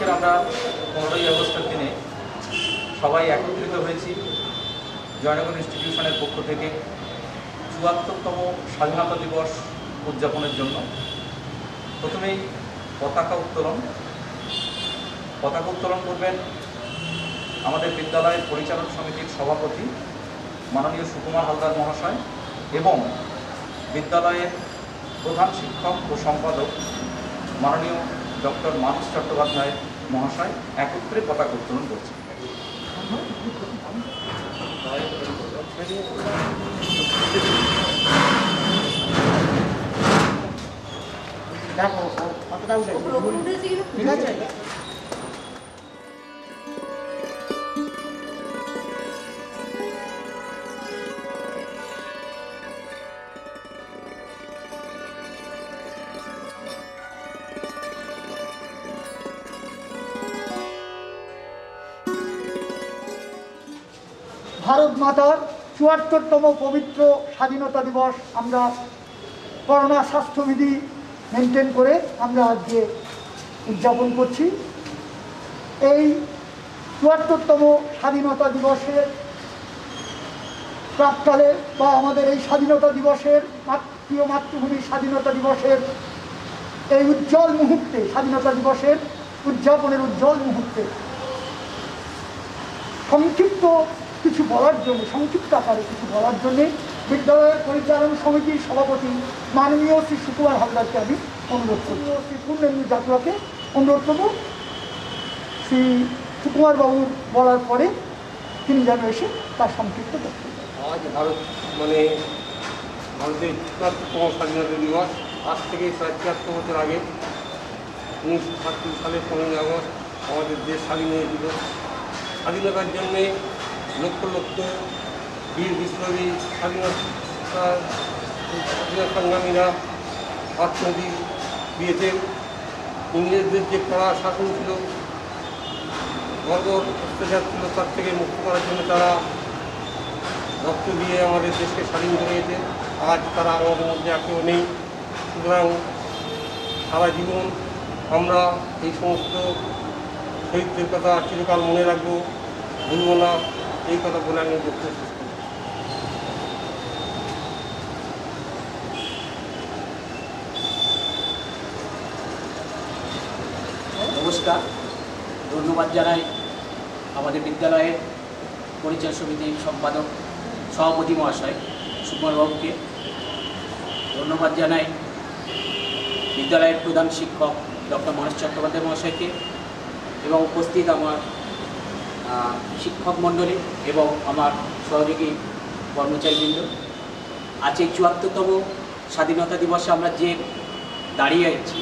আজকের আমরা 15ই আগস্টের দিনে সবাই একত্রিত হয়েছি জয়নগর ইনস্টিটিউশনের পক্ষ থেকে ৭৪তম স্বাধীনতা দিবস উদযাপনের জন্য। প্রথমেই পতাকা উত্তোলন করবেন আমাদের বিদ্যালয়ের পরিচালন সমিতির সভাপতি মাননীয় সুকুমার হালদার মহাশয় এবং বিদ্যালয়ের প্রধান শিক্ষক ও সম্পাদক মাননীয় ডক্টর মানস চট্টোপাধ্যায় মহাশয় একত্রে পতাকা উত্তোলন করছেন। ঠিক আছে। ভারত মাতার ৭৪তম পবিত্র স্বাধীনতা দিবস আমরা করোনা স্বাস্থ্যবিধি মেনটেন করে আমরা আজকে উদযাপন করছি। এই ৭৪তম স্বাধীনতা দিবসের প্রাককালে বা আমাদের এই স্বাধীনতা দিবসের প্রিয় মাতৃভূমির স্বাধীনতা দিবসের এই উজ্জ্বল মুহূর্তে, স্বাধীনতা দিবসের উদযাপনের উজ্জ্বল মুহূর্তে সংক্ষিপ্ত আকারে কিছু বলার জন্যে বিদ্যালয়ের পরিচালন সমিতির সভাপতি মাননীয় শ্রী সুকুমার হালদারকে আমি অনুরোধ করব। শ্রী পূর্ণেন্দু জাতুয়াকে অনুরোধ করব শ্রী সুকুমার বাবুর বলার পরে তিনি যেন এসে তার সংক্ষিপ্ত বক্তব্য। আজ ভারতের ৭৪তম স্বাধীনতা দিবস। আজ থেকে ৭৪ বছর আগে ১৯৭৭ সালের ১৫ই আগস্ট আমাদের দেশ স্বাধীন হয়েছিল। স্বাধীনতার জন্যে লক্ষ লক্ষ বীর বিপ্লবী স্বাধীনতা সংগ্রামীরা আত্মহতি দিয়েছেন। ইংরেজদের যে কড়া শাসন ছিল, বর্বর অত্যাচার ছিল, তার থেকে মুক্তি করার জন্য তারা রক্ত দিয়ে আমাদের দেশকে স্বাধীন করেছে। আজ তারা আমাদের মধ্যে কেউ নেই। সুতরাং সারা জীবন আমরা এই সমস্ত শহীদদের কথা চিরকাল মনে রাখবো, ভুলব না, এই কথা বলে আমি বক্তব্য শেষ করি। নমস্কার, ধন্যবাদ জানাই আমাদের বিদ্যালয়ের পরিচালন সমিতির সম্পাদক সভাপতি মহাশয় সুকুমারবাবুকে। ধন্যবাদ জানাই বিদ্যালয়ের প্রধান শিক্ষক ডক্টর মানস চট্টোপাধ্যায় মহাশয়কে এবং উপস্থিত আমার শিক্ষক মণ্ডলী এবং আমার সহযোগী কর্মচারীবৃন্দ। আজ এই ৭৪তম স্বাধীনতা দিবসে আমরা যে দাঁড়িয়ে আছি,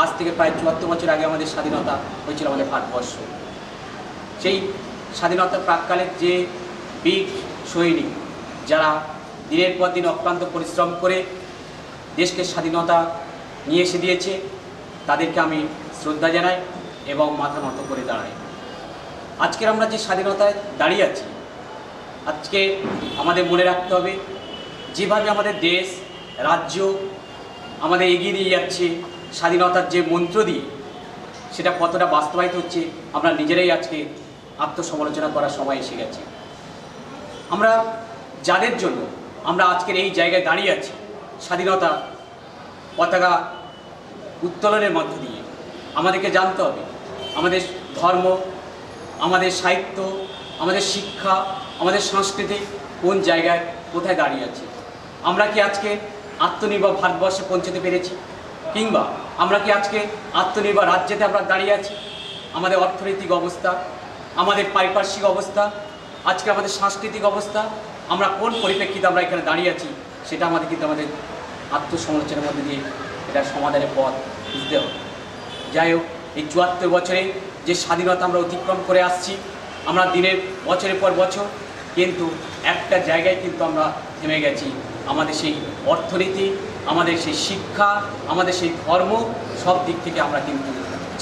আজ থেকে প্রায় ৭৪ বছর আগে আমাদের স্বাধীনতা হয়েছিল আমাদের ভারতবর্ষ। সেই স্বাধীনতার প্রাককালের যে বীর সৈনিক যারা দিনের পর দিন অক্লান্ত পরিশ্রম করে দেশকে স্বাধীনতা নিয়ে এসে দিয়েছে, তাদেরকে আমি শ্রদ্ধা জানাই এবং মাথা নত করে দাঁড়াই। আজকের আমরা যে স্বাধীনতায় দাঁড়িয়ে আছি, আজকে আমাদের মনে রাখতে হবে যেভাবে আমাদের দেশ রাজ্য আমাদের এগিয়ে নিয়ে যাচ্ছে স্বাধীনতার যে মন্ত্র দিয়ে, সেটা কতটা বাস্তবায়িত হচ্ছে আমরা নিজেরাই আজকে আত্মসমালোচনা করার সময় এসে গেছে। আমরা যাদের জন্য আমরা আজকের এই জায়গায় দাঁড়িয়ে আছি, স্বাধীনতা পতাকা উত্তোলনের মধ্য দিয়ে, আমাদেরকে জানতে হবে আমাদের ধর্ম, আমাদের সাহিত্য, আমাদের শিক্ষা, আমাদের সংস্কৃতি কোন জায়গায় কোথায় দাঁড়িয়ে আছে। আমরা কি আজকে আত্মনির্ভর ভারতবর্ষে পৌঁছতে পেরেছি, কিংবা আমরা কি আজকে আত্মনির্ভর রাজ্যেতে আমরা দাঁড়িয়ে আছি? আমাদের অর্থনৈতিক অবস্থা, আমাদের পারিপার্শ্বিক অবস্থা, আজকে আমাদের সাংস্কৃতিক অবস্থা, আমরা কোন পরিপ্রেক্ষিতে আমরা এখানে দাঁড়িয়ে আছি, সেটা আমাদের কিন্তু আমাদের আত্মসমালোচনার মধ্যে দিয়ে এটা সমাধানের পথ বুঝতে হবে। যাই হোক, এই ৭৪ বছরে যে স্বাধীনতা আমরা অতিক্রম করে আসছি, আমরা দিনের বছরের পর বছর, কিন্তু একটা জায়গায় কিন্তু আমরা থেমে গেছি। আমাদের সেই অর্থনীতি, আমাদের সেই শিক্ষা, আমাদের সেই ধর্ম, সব দিক থেকে আমরা কিন্তু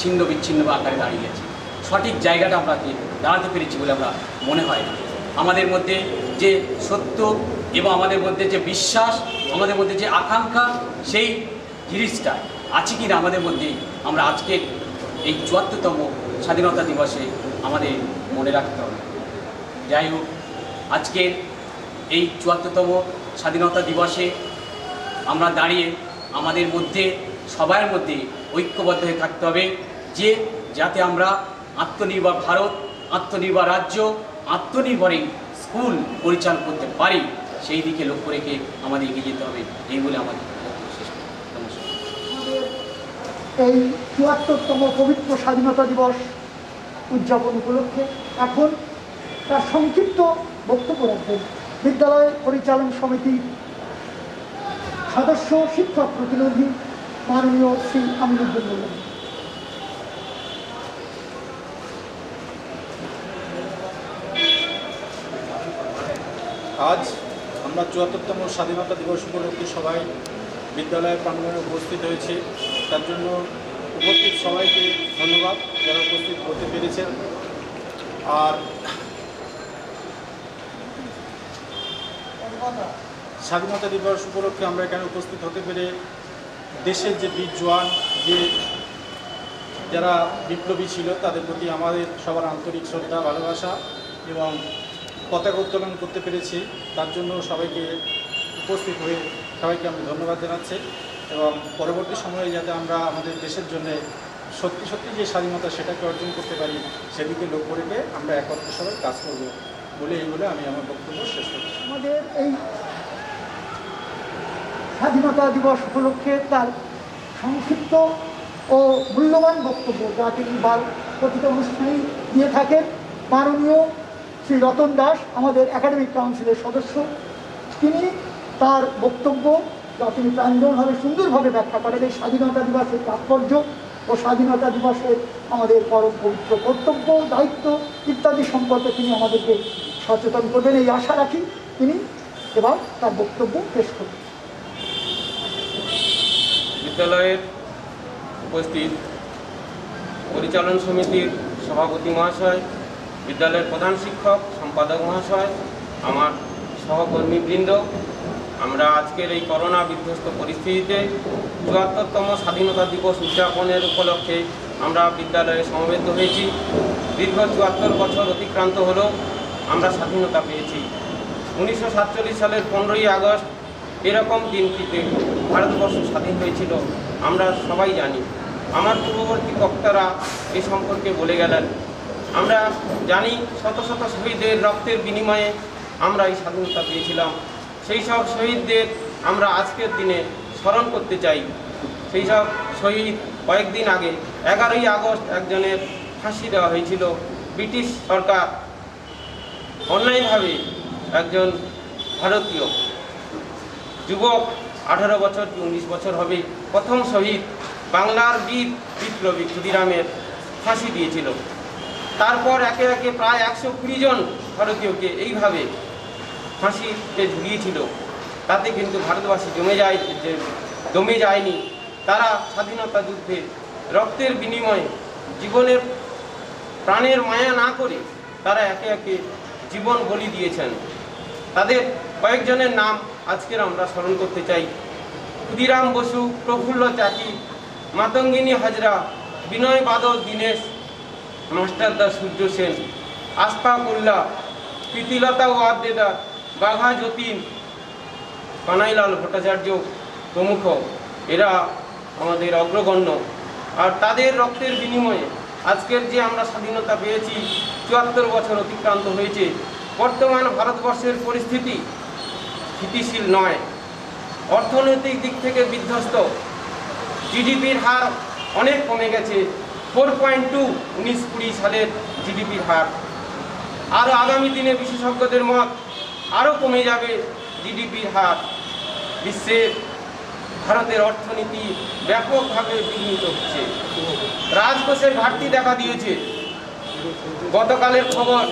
ছিন্ন বিচ্ছিন্ন আকারে দাঁড়িয়ে গেছি। সঠিক জায়গাটা আমরা দাঁড়াতে পেরেছি বলে আমরা মনে হয় না। আমাদের মধ্যে যে সত্য এবং আমাদের মধ্যে যে বিশ্বাস, আমাদের মধ্যে যে আকাঙ্ক্ষা, সেই জিনিসটা আছে কিনা আমাদের মধ্যে, আমরা আজকের এই ৭৪তম স্বাধীনতা দিবসে আমাদের মনে রাখতে হবে। যাই হোক, আজকের এই ৭৪তম স্বাধীনতা দিবসে আমরা দাঁড়িয়ে আমাদের মধ্যে সবার মধ্যে ঐক্যবদ্ধ হয়ে থাকতে হবে যে যাতে আমরা আত্মনির্ভর ভারত, আত্মনির্ভর রাজ্য, আত্মনির্ভরী স্কুল পরিচালনা করতে পারি, সেই দিকে লক্ষ্য রেখে আমাদের এগিয়ে যেতে হবে। এই বলে আমাদের বক্তব্য শেষ করি। নমস্কার। আমাদের এই ৭৪তম পবিত্র স্বাধীনতা দিবস উদযাপন উপলক্ষে এখন তার সংক্ষিপ্ত বক্তব্য রাখবেন বিদ্যালয় পরিচালন সমিতির সদস্য শিক্ষক প্রতিনিধি মাননীয় শ্রী আমিনুদ্দিন বললেন। আজ আমরা ৭৪তম স্বাধীনতা দিবস উপলক্ষে সবাই বিদ্যালয়ের প্রাঙ্গণে উপস্থিত হয়েছে। তার জন্য উপস্থিত সবাইকে ধন্যবাদ যারা উপস্থিত হতে পেরেছেন। আর স্বাধীনতা দিবস উপলক্ষে আমরা এখানে উপস্থিত হতে পেরে দেশের যে বীর জওয়ান, যারা বিপ্লবী ছিল, তাদের প্রতি আমাদের সবার আন্তরিক শ্রদ্ধা, ভালোবাসা এবং পতাকা উত্তোলন করতে পেরেছি। তার জন্য সবাইকে উপস্থিত হয়ে সবাইকে আমি ধন্যবাদ জানাচ্ছি এবং পরবর্তী সময়ে যাতে আমরা আমাদের দেশের জন্য সত্যি সত্যি যে স্বাধীনতা সেটাকে অর্জন করতে পারি, সেদিকে লক্ষ্য রেখে আমরা একত্রে সবাই কাজ করব এই বলে আমি আমার বক্তব্য শেষ করছি। আমাদের এই স্বাধীনতা দিবস উপলক্ষে তার সংক্ষিপ্ত ও মূল্যবান বক্তব্য যা তিনি প্রতিটা অনুষ্ঠানেই দিয়ে থাকেন মাননীয় শ্রী রতন দাস, আমাদের একাডেমিক কাউন্সিলের সদস্য। তিনি তার বক্তব্য যা তিনি প্রাঞ্জলভাবে সুন্দরভাবে ব্যাখ্যা করেন এই স্বাধীনতা দিবসের তাৎপর্য ও স্বাধীনতা দিবসের আমাদের পরম পবিত্র কর্তব্য, দায়িত্ব ইত্যাদি সম্পর্কে তিনি আমাদেরকে সচেতন করবেন এই আশা রাখি। তিনি এবার তার বক্তব্য পেশ করবেন। বিদ্যালয়ের উপস্থিত পরিচালন সমিতির সভাপতি মহাশয়, বিদ্যালয়ের প্রধান শিক্ষক, সম্পাদক মহাশয়, আমার সহকর্মীবৃন্দ, আমরা আজকের এই করোনা বিধ্বস্ত পরিস্থিতিতে ৭৪তম স্বাধীনতা দিবস উদযাপনের উপলক্ষে আমরা বিদ্যালয়ে সমবেত হয়েছি। দীর্ঘ ৭৪ বছর অতিক্রান্ত হলো আমরা স্বাধীনতা পেয়েছি। ১৯৪৭ সালের 15ই আগস্ট এরকম দিনটিতে ভারতবর্ষ স্বাধীন হয়েছিল আমরা সবাই জানি। আমার পূর্ববর্তী বক্তারা এ সম্পর্কে বলে গেলেন। আমরা জানি শত শত শহীদদের রক্তের বিনিময়ে আমরা এই স্বাধীনতা পেয়েছিলাম। সেই সব শহীদদের আমরা আজকের দিনে স্মরণ করতে চাই। সেই সব শহীদ কয়েকদিন আগে 11ই আগস্ট একজনের ফাঁসি দেওয়া হয়েছিল। ব্রিটিশ সরকার অন্যায়ভাবে একজন ভারতীয় যুবক 18 বছর কি 19 বছর হবে প্রথম শহীদ বাংলার বীর বিপ্লবী ক্ষুদিরামের ফাঁসি দিয়েছিল। তারপর একে একে প্রায় 120 জন ভারতীয়কে এইভাবে ফাঁসিতে ঝুলিয়েছিল। তাতে কিন্তু ভারতবাসী দমে যায়নি। তারা স্বাধীনতা যুদ্ধে রক্তের বিনিময়ে জীবনের প্রাণের মায়া না করে তারা একে একে জীবন বলি দিয়েছেন। তাদের কয়েকজনের নাম আজকের আমরা স্মরণ করতে চাই। ক্ষুদিরাম বসু, প্রফুল্ল চাকি, মাতঙ্গিনী হাজরা, বিনয় বাদল দীনেশ, মাস্টারদা সূর্য সেন, আস্পা কুল্লা, প্রীতিলতা ওয়াদ্দেদার, বাঘা যতীন, কানাইলাল ভট্টাচার্য প্রমুখ এরা আমাদের অগ্রগণ্য। আর তাদের রক্তের বিনিময়ে আজকের যে আমরা স্বাধীনতা পেয়েছি, ৭৪ বছর অতিক্রান্ত হয়েছে। বর্তমান ভারতবর্ষের পরিস্থিতি স্থিতিশীল নয়, অর্থনৈতিক দিক থেকে বিধ্বস্ত। জিডিপির হার অনেক কমে গেছে, 4.2 19-20 সালের জিডিপির হার। আরও আগামী দিনে বিশেষজ্ঞদের মত আরও কমে যাবে জিডিপির হার। বিশ্বের ভারতের অর্থনীতি ব্যাপকভাবে বিঘ্নিত হচ্ছে, রাজকোষের ঘাটতি দেখা দিয়েছে। গতকালের খবর,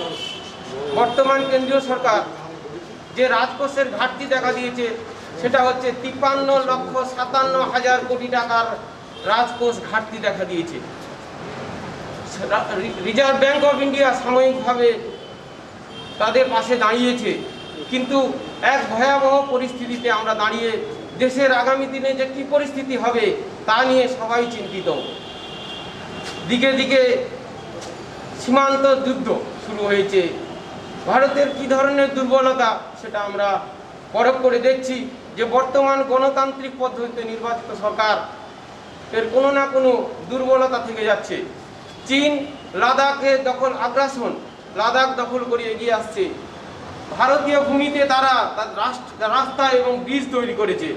বর্তমান কেন্দ্রীয় সরকার যে রাজকোষের ঘাটতি দেখা দিয়েছে সেটা হচ্ছে 53,57,000 কোটি টাকার রাজকোষ ঘাটতি দেখা দিয়েছে। রিজার্ভ ব্যাঙ্ক অফ ইন্ডিয়া সাময়িকভাবে তাদের পাশে দাঁড়িয়েছে, কিন্তু এক ভয়াবহ পরিস্থিতিতে আমরা দাঁড়িয়ে দেশের আগামী দিনে যে কী পরিস্থিতি হবে তা নিয়ে সবাই চিন্তিত। দিকে দিকে সীমান্ত যুদ্ধ শুরু হয়েছে। ভারতের কী ধরনের দুর্বলতা সেটা আমরা পরখ করে দেখছি যে বর্তমান গণতান্ত্রিক পদ্ধতিতে নির্বাচিত সরকার এর কোনো না কোনো দুর্বলতা থেকে যাচ্ছে। চীন লাদাখে আগ্রাসন লাদাখ দখল করে এগিয়ে আসছে। ভারতীয় ভূমিতে তারা তার রাস্তা এবং ব্রিজ তৈরি করেছে।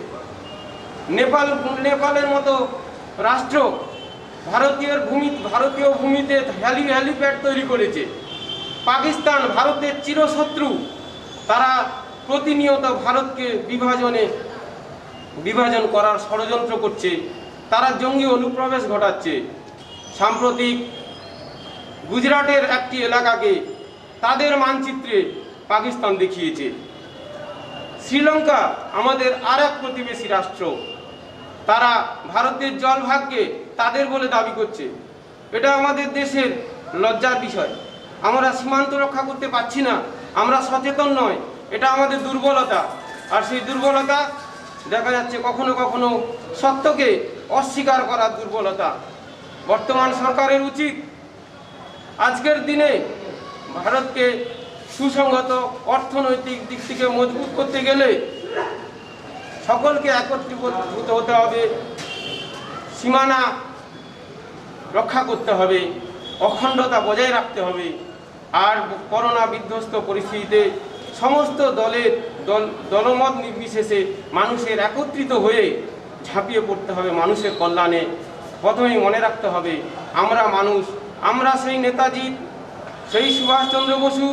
নেপালের মতো রাষ্ট্র ভারতীয় ভূমিতে হেলিপ্যাড তৈরি করেছে। পাকিস্তান ভারতের চিরশত্রু, তারা প্রতিনিয়ত ভারতকে বিভাজন করার ষড়যন্ত্র করছে, তারা জঙ্গি অনুপ্রবেশ ঘটাচ্ছে। সাম্প্রতিক গুজরাটের একটি এলাকাকে তাদের মানচিত্রে পাকিস্তান দেখিয়েছে। শ্রীলঙ্কা আমাদের আর এক প্রতিবেশী রাষ্ট্র, তারা ভারতের জলভাগকে তাদের বলে দাবি করছে। এটা আমাদের দেশের লজ্জার বিষয়। আমরা সীমান্ত রক্ষা করতে পারছি না, আমরা সচেতন নয়, এটা আমাদের দুর্বলতা। আর সেই দুর্বলতা দেখা যাচ্ছে কখনো কখনো সত্যকে অস্বীকার করার দুর্বলতা। বর্তমান সরকারের উচিত আজকের দিনে ভারতকে সুসংহত অর্থনৈতিক দিক থেকে মজবুত করতে গেলে সকলকে একত্রীভূত হতে হবে, সীমানা রক্ষা করতে হবে, অখণ্ডতা বজায় রাখতে হবে। আর করোনা বিধ্বস্ত পরিস্থিতিতে সমস্ত দলমত নির্বিশেষে মানুষের একত্রিত হয়ে ঝাঁপিয়ে পড়তে হবে মানুষের কল্যাণে। প্রথমেই মনে রাখতে হবে আমরা মানুষ, আমরা সেই নেতাজির, সেই সুভাষচন্দ্র বসু,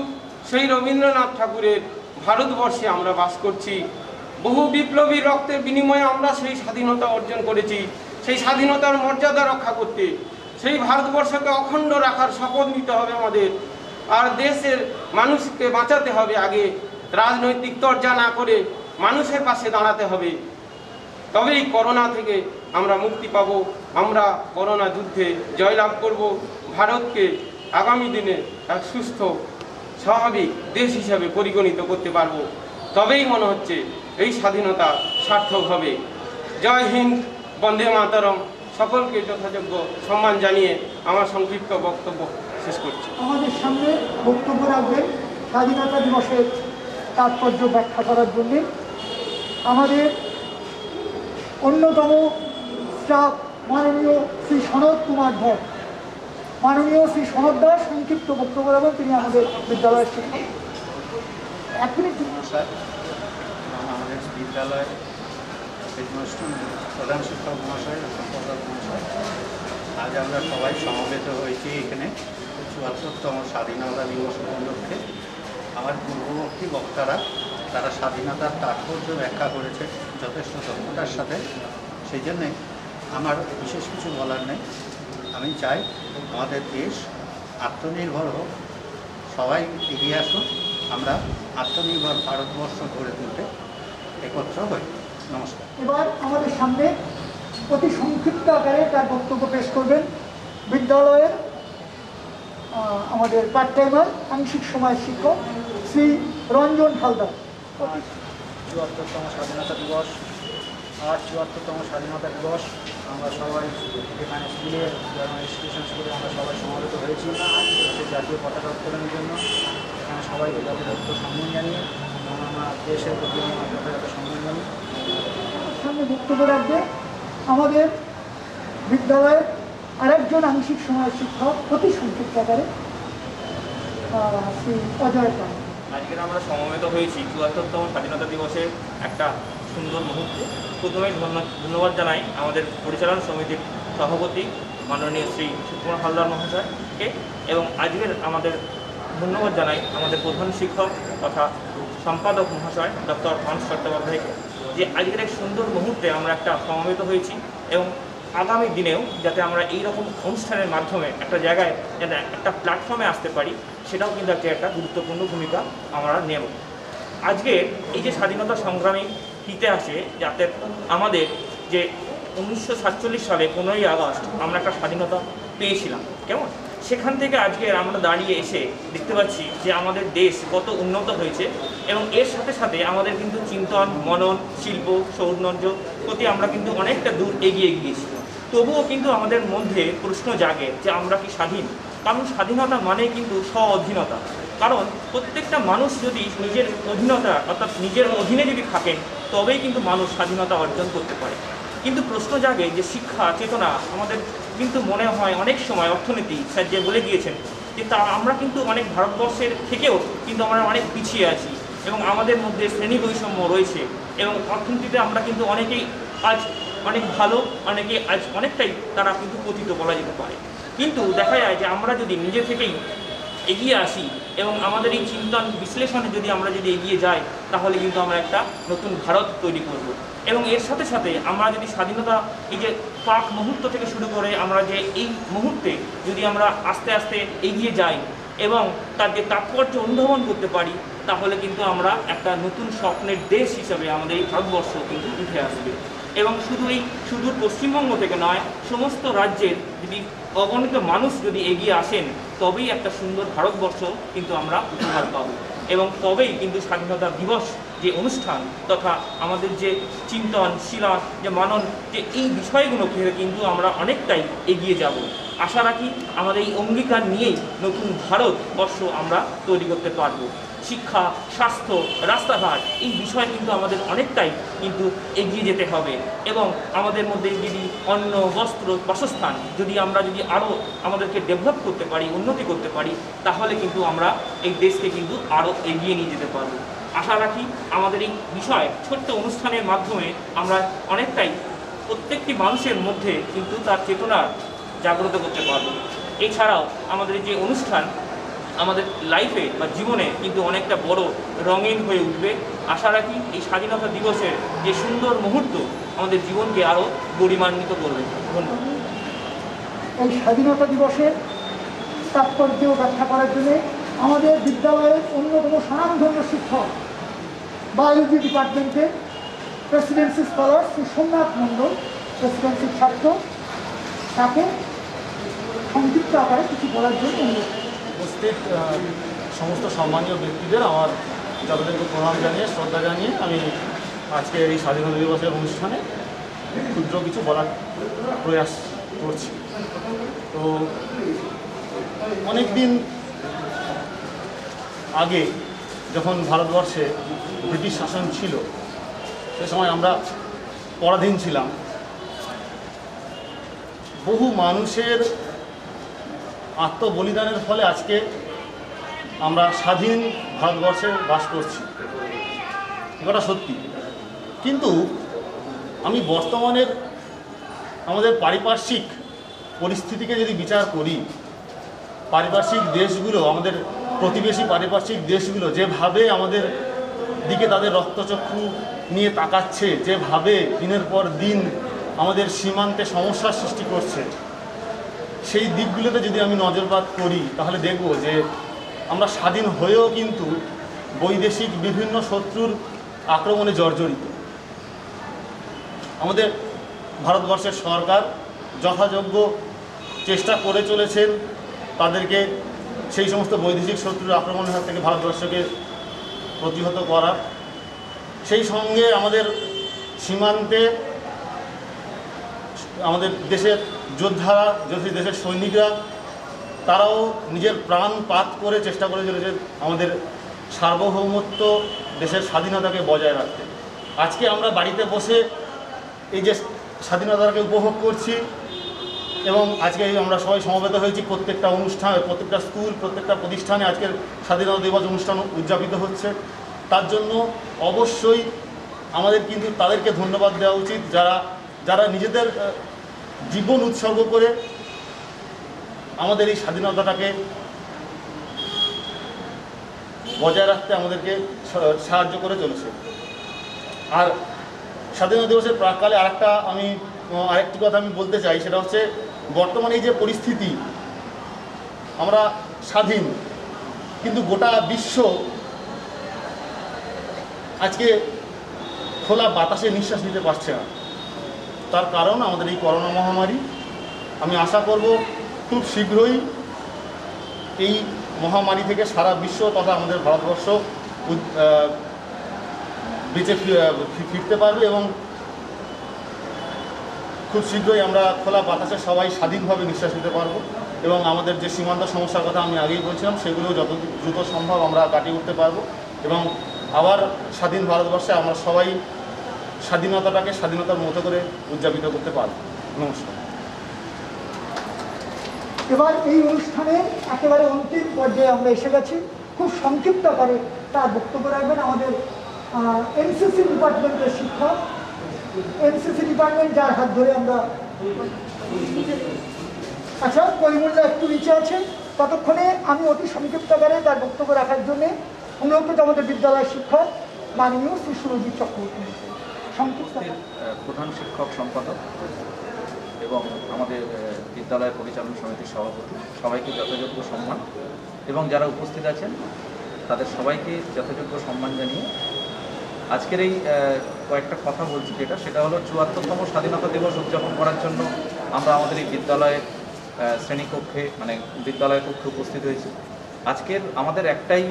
সেই রবীন্দ্রনাথ ঠাকুরের ভারতবর্ষে আমরা বাস করছি। বহু বিপ্লবী রক্তের বিনিময়ে আমরা সেই স্বাধীনতা অর্জন করেছি। সেই স্বাধীনতার মর্যাদা রক্ষা করতে সেই ভারতবর্ষকে অখণ্ড রাখার শপথ নিতে হবে আমাদের। আর দেশের মানুষকে বাঁচাতে হবে, আগে রাজনৈতিক তরজা না করে মানুষের পাশে দাঁড়াতে হবে। তবেই করোনা থেকে আমরা মুক্তি পাব, আমরা করোনা যুদ্ধে জয়লাভ করব, ভারতকে আগামী দিনে এক সুস্থ স্বাভাবিক দেশ হিসাবে পরিগণিত করতে পারব। তবেই মনে হচ্ছে এই স্বাধীনতা সার্থক হবে। জয় হিন্দ, বন্দে মাতরম। সকলকে যথাযোগ্য সম্মান জানিয়ে আমার সংক্ষিপ্ত বক্তব্য শেষ করছি। আমাদের সামনে বক্তব্য রাখবেন স্বাধীনতা দিবসের তাৎপর্য ব্যাখ্যা করার জন্যে আমাদের অন্যতম স্টাফ মাননীয় শ্রী সনৎ কুমার ধর। মাননীয় শ্রী সনৎ দাস সংক্ষিপ্ত বক্তব্য রাখবেন, তিনি আমাদের বিদ্যালয়ের শিক্ষক। এক মিনিট। আমাদের বিদ্যালয়ের প্রধান শিক্ষক মহাশয়, সম্পাদক মহাশয়, আজ আমরা সবাই সমবেত হয়েছি এখানে ৭৪তম স্বাধীনতা দিবস উপলক্ষে। আমার পূর্ববর্তী বক্তারা তারা স্বাধীনতার তাৎপর্য ব্যাখ্যা করেছে যথেষ্ট দক্ষতার সাথে, সেই জন্যে আমার বিশেষ কিছু বলার নেই। আমি চাই আমাদের দেশ আত্মনির্ভর হোক, সবাই এগিয়ে আসুন, আমরা আত্মনির্ভর ভারতবর্ষ গড়ে তুলতে একত্র হই। নমস্কার। এবার আমাদের সামনে অতি সংক্ষিপ্ত আকারে তার বক্তব্য পেশ করবেন বিদ্যালয়ের আমাদের পার্ট টাইমার আংশিক সময় শিক্ষক শ্রী রঞ্জন হালদার। ৭৪তম স্বাধীনতা দিবস। আজ ৭৪তম স্বাধীনতা দিবস। আমরা সবাই এখানে স্কুলের এডুকেশন স্কুলে আমরা সবাই সমবেত হয়েছি সেই জাতীয় পতাকা উত্তোলনের জন্য। এখানে সবাইকে যথাযথ সম্মান জানিয়ে আমরা দেশের প্রতি আমরা যথাযথ সম্মান জানিয়ে সামনে বক্তব্য রাখবে আমাদের বিদ্যালয়ের আরেকজন আংশিক সময় শিক্ষক অতি সংক্ষিপ্ত আকারে শ্রী অজয় পাল। আজকের আমরা সমবেত হয়েছি ৭৪তম স্বাধীনতা দিবসের একটা সুন্দর মুহূর্তে। প্রথমেই ধন্যবাদ জানাই আমাদের পরিচালনা সমিতির সভাপতি মাননীয় শ্রী সুকুমার হালদার মহাশয়কে, এবং আজকের আমাদের ধন্যবাদ জানাই আমাদের প্রধান শিক্ষক তথা সম্পাদক মহাশয় ডক্টর মানস চট্টোপাধ্যায়কে, যে আজকের এক সুন্দর মুহূর্তে আমরা একটা সমবেত হয়েছি, এবং আগামী দিনেও যাতে আমরা এই রকম অনুষ্ঠানের মাধ্যমে একটা জায়গায় যাতে একটা প্ল্যাটফর্মে আসতে পারি, সেটাও কিন্তু একটা গুরুত্বপূর্ণ ভূমিকা আমরা নেব। আজকে এই যে স্বাধীনতা সংগ্রামী ইতিহাসে যাতে আমাদের যে 1947 সালে 15ই আগস্ট আমরা একটা স্বাধীনতা পেয়েছিলাম, কেমন সেখান থেকে আজকে আমরা দাঁড়িয়ে এসে দেখতে পাচ্ছি যে আমাদের দেশ কত উন্নত হয়েছে, এবং এর সাথে সাথে আমাদের কিন্তু চিন্তন, মনন, শিল্প, সৌন্দর্য প্রতি আমরা কিন্তু অনেকটা দূর এগিয়ে গিয়েছি। তবুও কিন্তু আমাদের মধ্যে প্রশ্ন জাগে যে আমরা কি স্বাধীন? কারণ স্বাধীনতা মানে কিন্তু স্ব-অধীনতা। কারণ প্রত্যেকটা মানুষ যদি নিজের অধীনতা অর্থাৎ নিজের অধীনে যদি থাকেন তবেই কিন্তু মানুষ স্বাধীনতা অর্জন করতে পারে। কিন্তু প্রশ্ন জাগে যে শিক্ষা চেতনা আমাদের কিন্তু মনে হয় অনেক সময় অর্থনীতি স্যার যে বলে গিয়েছেন যে আমরা কিন্তু অনেক ভারতবর্ষের থেকেও কিন্তু আমরা অনেক পিছিয়ে আছি এবং আমাদের মধ্যে শ্রেণী বৈষম্য রয়েছে এবং অর্থনীতিতে আমরা কিন্তু অনেকেই আজ অনেক ভালো, অনেকে আজ অনেকটাই তারা কিন্তু পতিত বলা যেতে পারে। কিন্তু দেখা যায় যে আমরা যদি নিজে থেকেই এগিয়ে আসি এবং আমাদের এই চিন্তন বিশ্লেষণে যদি আমরা যদি এগিয়ে যাই তাহলে কিন্তু আমরা একটা নতুন ভারত তৈরি করব। এবং এর সাথে সাথে আমরা যদি স্বাধীনতা এই যে প্রাক মুহূর্ত থেকে শুরু করে আমরা যে এই মুহূর্তে যদি আমরা আস্তে আস্তে এগিয়ে যাই এবং তার যে তাৎপর্য অনুধাবন করতে পারি তাহলে কিন্তু আমরা একটা নতুন স্বপ্নের দেশ হিসাবে আমাদের এই ভারতবর্ষ কিন্তু উঠে আসবে। এবং শুধু এই সুদূর পশ্চিমবঙ্গ থেকে নয়, সমস্ত রাজ্যের যদি অগণিত মানুষ যদি এগিয়ে আসেন তবেই একটা সুন্দর ভারতবর্ষ কিন্তু আমরা উপহার পাব এবং তবেই কিন্তু স্বাধীনতা দিবস যে অনুষ্ঠান তথা আমাদের যে চিন্তন শিলা যে মানন যে এই বিষয়গুলো কিন্তু আমরা অনেকটাই এগিয়ে যাব। আশা রাখি আমাদের এই অঙ্গীকার নিয়েই নতুন ভারতবর্ষ আমরা তৈরি করতে পারব। শিক্ষা, স্বাস্থ্য, রাস্তাঘাট এই বিষয়ে কিন্তু আমাদের অনেকটাই কিন্তু এগিয়ে যেতে হবে এবং আমাদের মধ্যে যদি অন্ন, বস্ত্র, বাসস্থান যদি আমরা যদি আরও আমাদেরকে ডেভেলপ করতে পারি, উন্নতি করতে পারি তাহলে কিন্তু আমরা এই দেশকে কিন্তু আরও এগিয়ে নিয়ে যেতে পারব। আশা রাখি আমাদের এই বিষয় ছোট্ট অনুষ্ঠানের মাধ্যমে আমরা অনেকটাই প্রত্যেকটি মানুষের মধ্যে কিন্তু তার চেতনা জাগ্রত করতে পারব। এছাড়াও আমাদের যে অনুষ্ঠান আমাদের লাইফে বা জীবনে কিন্তু অনেকটা বড় রঙিন হয়ে উঠবে। আশা রাখি এই স্বাধীনতা দিবসের যে সুন্দর মুহূর্ত আমাদের জীবনকে আরও গরিমান্বিত করবে। ধন্যবাদ। এই স্বাধীনতা দিবসের তাৎপর্য ব্যাখ্যা করার জন্য আমাদের বিদ্যালয়ের অন্যতম স্বনামধন্য শিক্ষক বায়োলজি ডিপার্টমেন্টের প্রেসিডেন্সি স্কলার শ্রী সোমনাথ মণ্ডল, প্রেসিডেন্সির ছাত্র, তাকে সংক্ষিপ্ত আকারে কিছু বলার জন্য অনুরোধ। উপস্থিত সমস্ত সম্মানীয় ব্যক্তিদের আমার যাদেরকে প্রণাম জানিয়ে শ্রদ্ধা জানিয়ে আমি আজকে এই স্বাধীনতা দিবসের অনুষ্ঠানে ক্ষুদ্র কিছু বলার প্রয়াস করছি। তো অনেক দিন আগে যখন ভারতবর্ষে ব্রিটিশ শাসন ছিল সে সময় আমরা পরাধীন ছিলাম। বহু মানুষের আত্মবলিদানের ফলে আজকে আমরা স্বাধীন ভারতবর্ষে বাস করছি, এটা সত্যি। কিন্তু আমি বর্তমানের আমাদের পারিপার্শ্বিক পরিস্থিতিকে যদি বিচার করি, পারিপার্শ্বিক দেশগুলো, আমাদের প্রতিবেশী পারিপার্শ্বিক দেশগুলো যেভাবে আমাদের দিকে তাদের রক্তচক্ষু নিয়ে তাকাচ্ছে, যেভাবে দিনের পর দিন আমাদের সীমান্তে সমস্যার সৃষ্টি করছে, সেই দিকগুলোতে যদি আমি নজরপাত করি তাহলে দেখব যে আমরা স্বাধীন হয়েও কিন্তু বৈদেশিক বিভিন্ন শত্রুর আক্রমণে জর্জরিত। আমাদের ভারতবর্ষের সরকার যথাযোগ্য চেষ্টা করে চলেছেন তাদেরকে সেই সমস্ত বৈদেশিক শত্রুর আক্রমণের হাত থেকে ভারতবর্ষকে প্রতিহত করার। সেই সঙ্গে আমাদের সীমান্তে আমাদের দেশের যোদ্ধারা, দেশের সৈনিকরা তারাও নিজের প্রাণপাত করে চেষ্টা করে চলেছে আমাদের সার্বভৌমত্ব, দেশের স্বাধীনতাকে বজায় রাখতে। আজকে আমরা বাড়িতে বসে এই যে স্বাধীনতাকে উপভোগ করছি এবং আজকে আমরা সবাই সমবেত হয়েছি, প্রত্যেকটা অনুষ্ঠান, প্রত্যেকটা স্কুল, প্রত্যেকটা প্রতিষ্ঠানে আজকের স্বাধীনতা দিবস অনুষ্ঠান উদযাপিত হচ্ছে। তার জন্য অবশ্যই আমাদের কিন্তু তাদেরকে ধন্যবাদ দেওয়া উচিত যারা নিজেদের জীবন উৎসর্গ করে আমাদের এই স্বাধীনতাটাকে বজায় রাখতে আমাদেরকে সাহায্য করে চলেছে। আর স্বাধীনতা দিবসের প্রাককালে আরেকটি কথা আমি বলতে চাই, সেটা হচ্ছে বর্তমানে এই যে পরিস্থিতি, আমরা স্বাধীন কিন্তু গোটা বিশ্ব আজকে খোলা বাতাসে নিঃশ্বাস নিতে পারছে না। তার কারণ আমাদের এই করোনা মহামারী। আমি আশা করব খুব শীঘ্রই এই মহামারী থেকে সারা বিশ্ব তথা আমাদের ভারতবর্ষ বেঁচে ফিরতে পারবে এবং খুব শীঘ্রই আমরা খোলা বাতাসে সবাই স্বাধীনভাবে নিঃশ্বাস নিতে পারবো এবং আমাদের যে সীমান্ত সমস্যার কথা আমি আগেই বলছিলাম সেগুলো যত দ্রুত সম্ভব আমরা কাটিয়ে উঠতে পারবো এবং আবার স্বাধীন ভারতবর্ষে আমরা সবাই স্বাধীনতাটাকে স্বাধীনতার মতো করে উদযাপিত করতে পারবো। নমস্কার। এবার এই অনুষ্ঠানে একেবারে অন্তিম পর্যায়ে আমরা এসে গেছি। খুব সংক্ষিপ্ত আকারে তার বক্তব্য রাখবেন আমাদের এনসিসি ডিপার্টমেন্টের শিক্ষক, এনসিসি ডিপার্টমেন্ট যার হাত ধরে আমরা আচ্ছা করিমুল্লাহ একটু নিচে আছে, ততক্ষণে আমি অতি সংক্ষিপ্ত আকারে তার বক্তব্য রাখার জন্যে অনুরোধ করছি আমাদের বিদ্যালয়ের শিক্ষক মাননীয় শ্রী সুরজিৎ চক্রবর্তী। সংক্ষিপ্ত প্রধান শিক্ষক সম্পাদক এবং আমাদের বিদ্যালয়ের পরিচালনা সমিতির সভাপতি সবাইকে যথাযোগ্য সম্মান এবং যারা উপস্থিত আছেন তাদের সবাইকে যথাযোগ্য সম্মান জানিয়ে আজকের এই কয়েকটা কথা বলছি সেটা হলো ৭৪তম স্বাধীনতা দিবস উদযাপন করার জন্য আমরা আমাদের এই বিদ্যালয়ের শ্রেণীকক্ষে মানে বিদ্যালয় কক্ষে উপস্থিত হয়েছি। আজকের আমাদের একটাই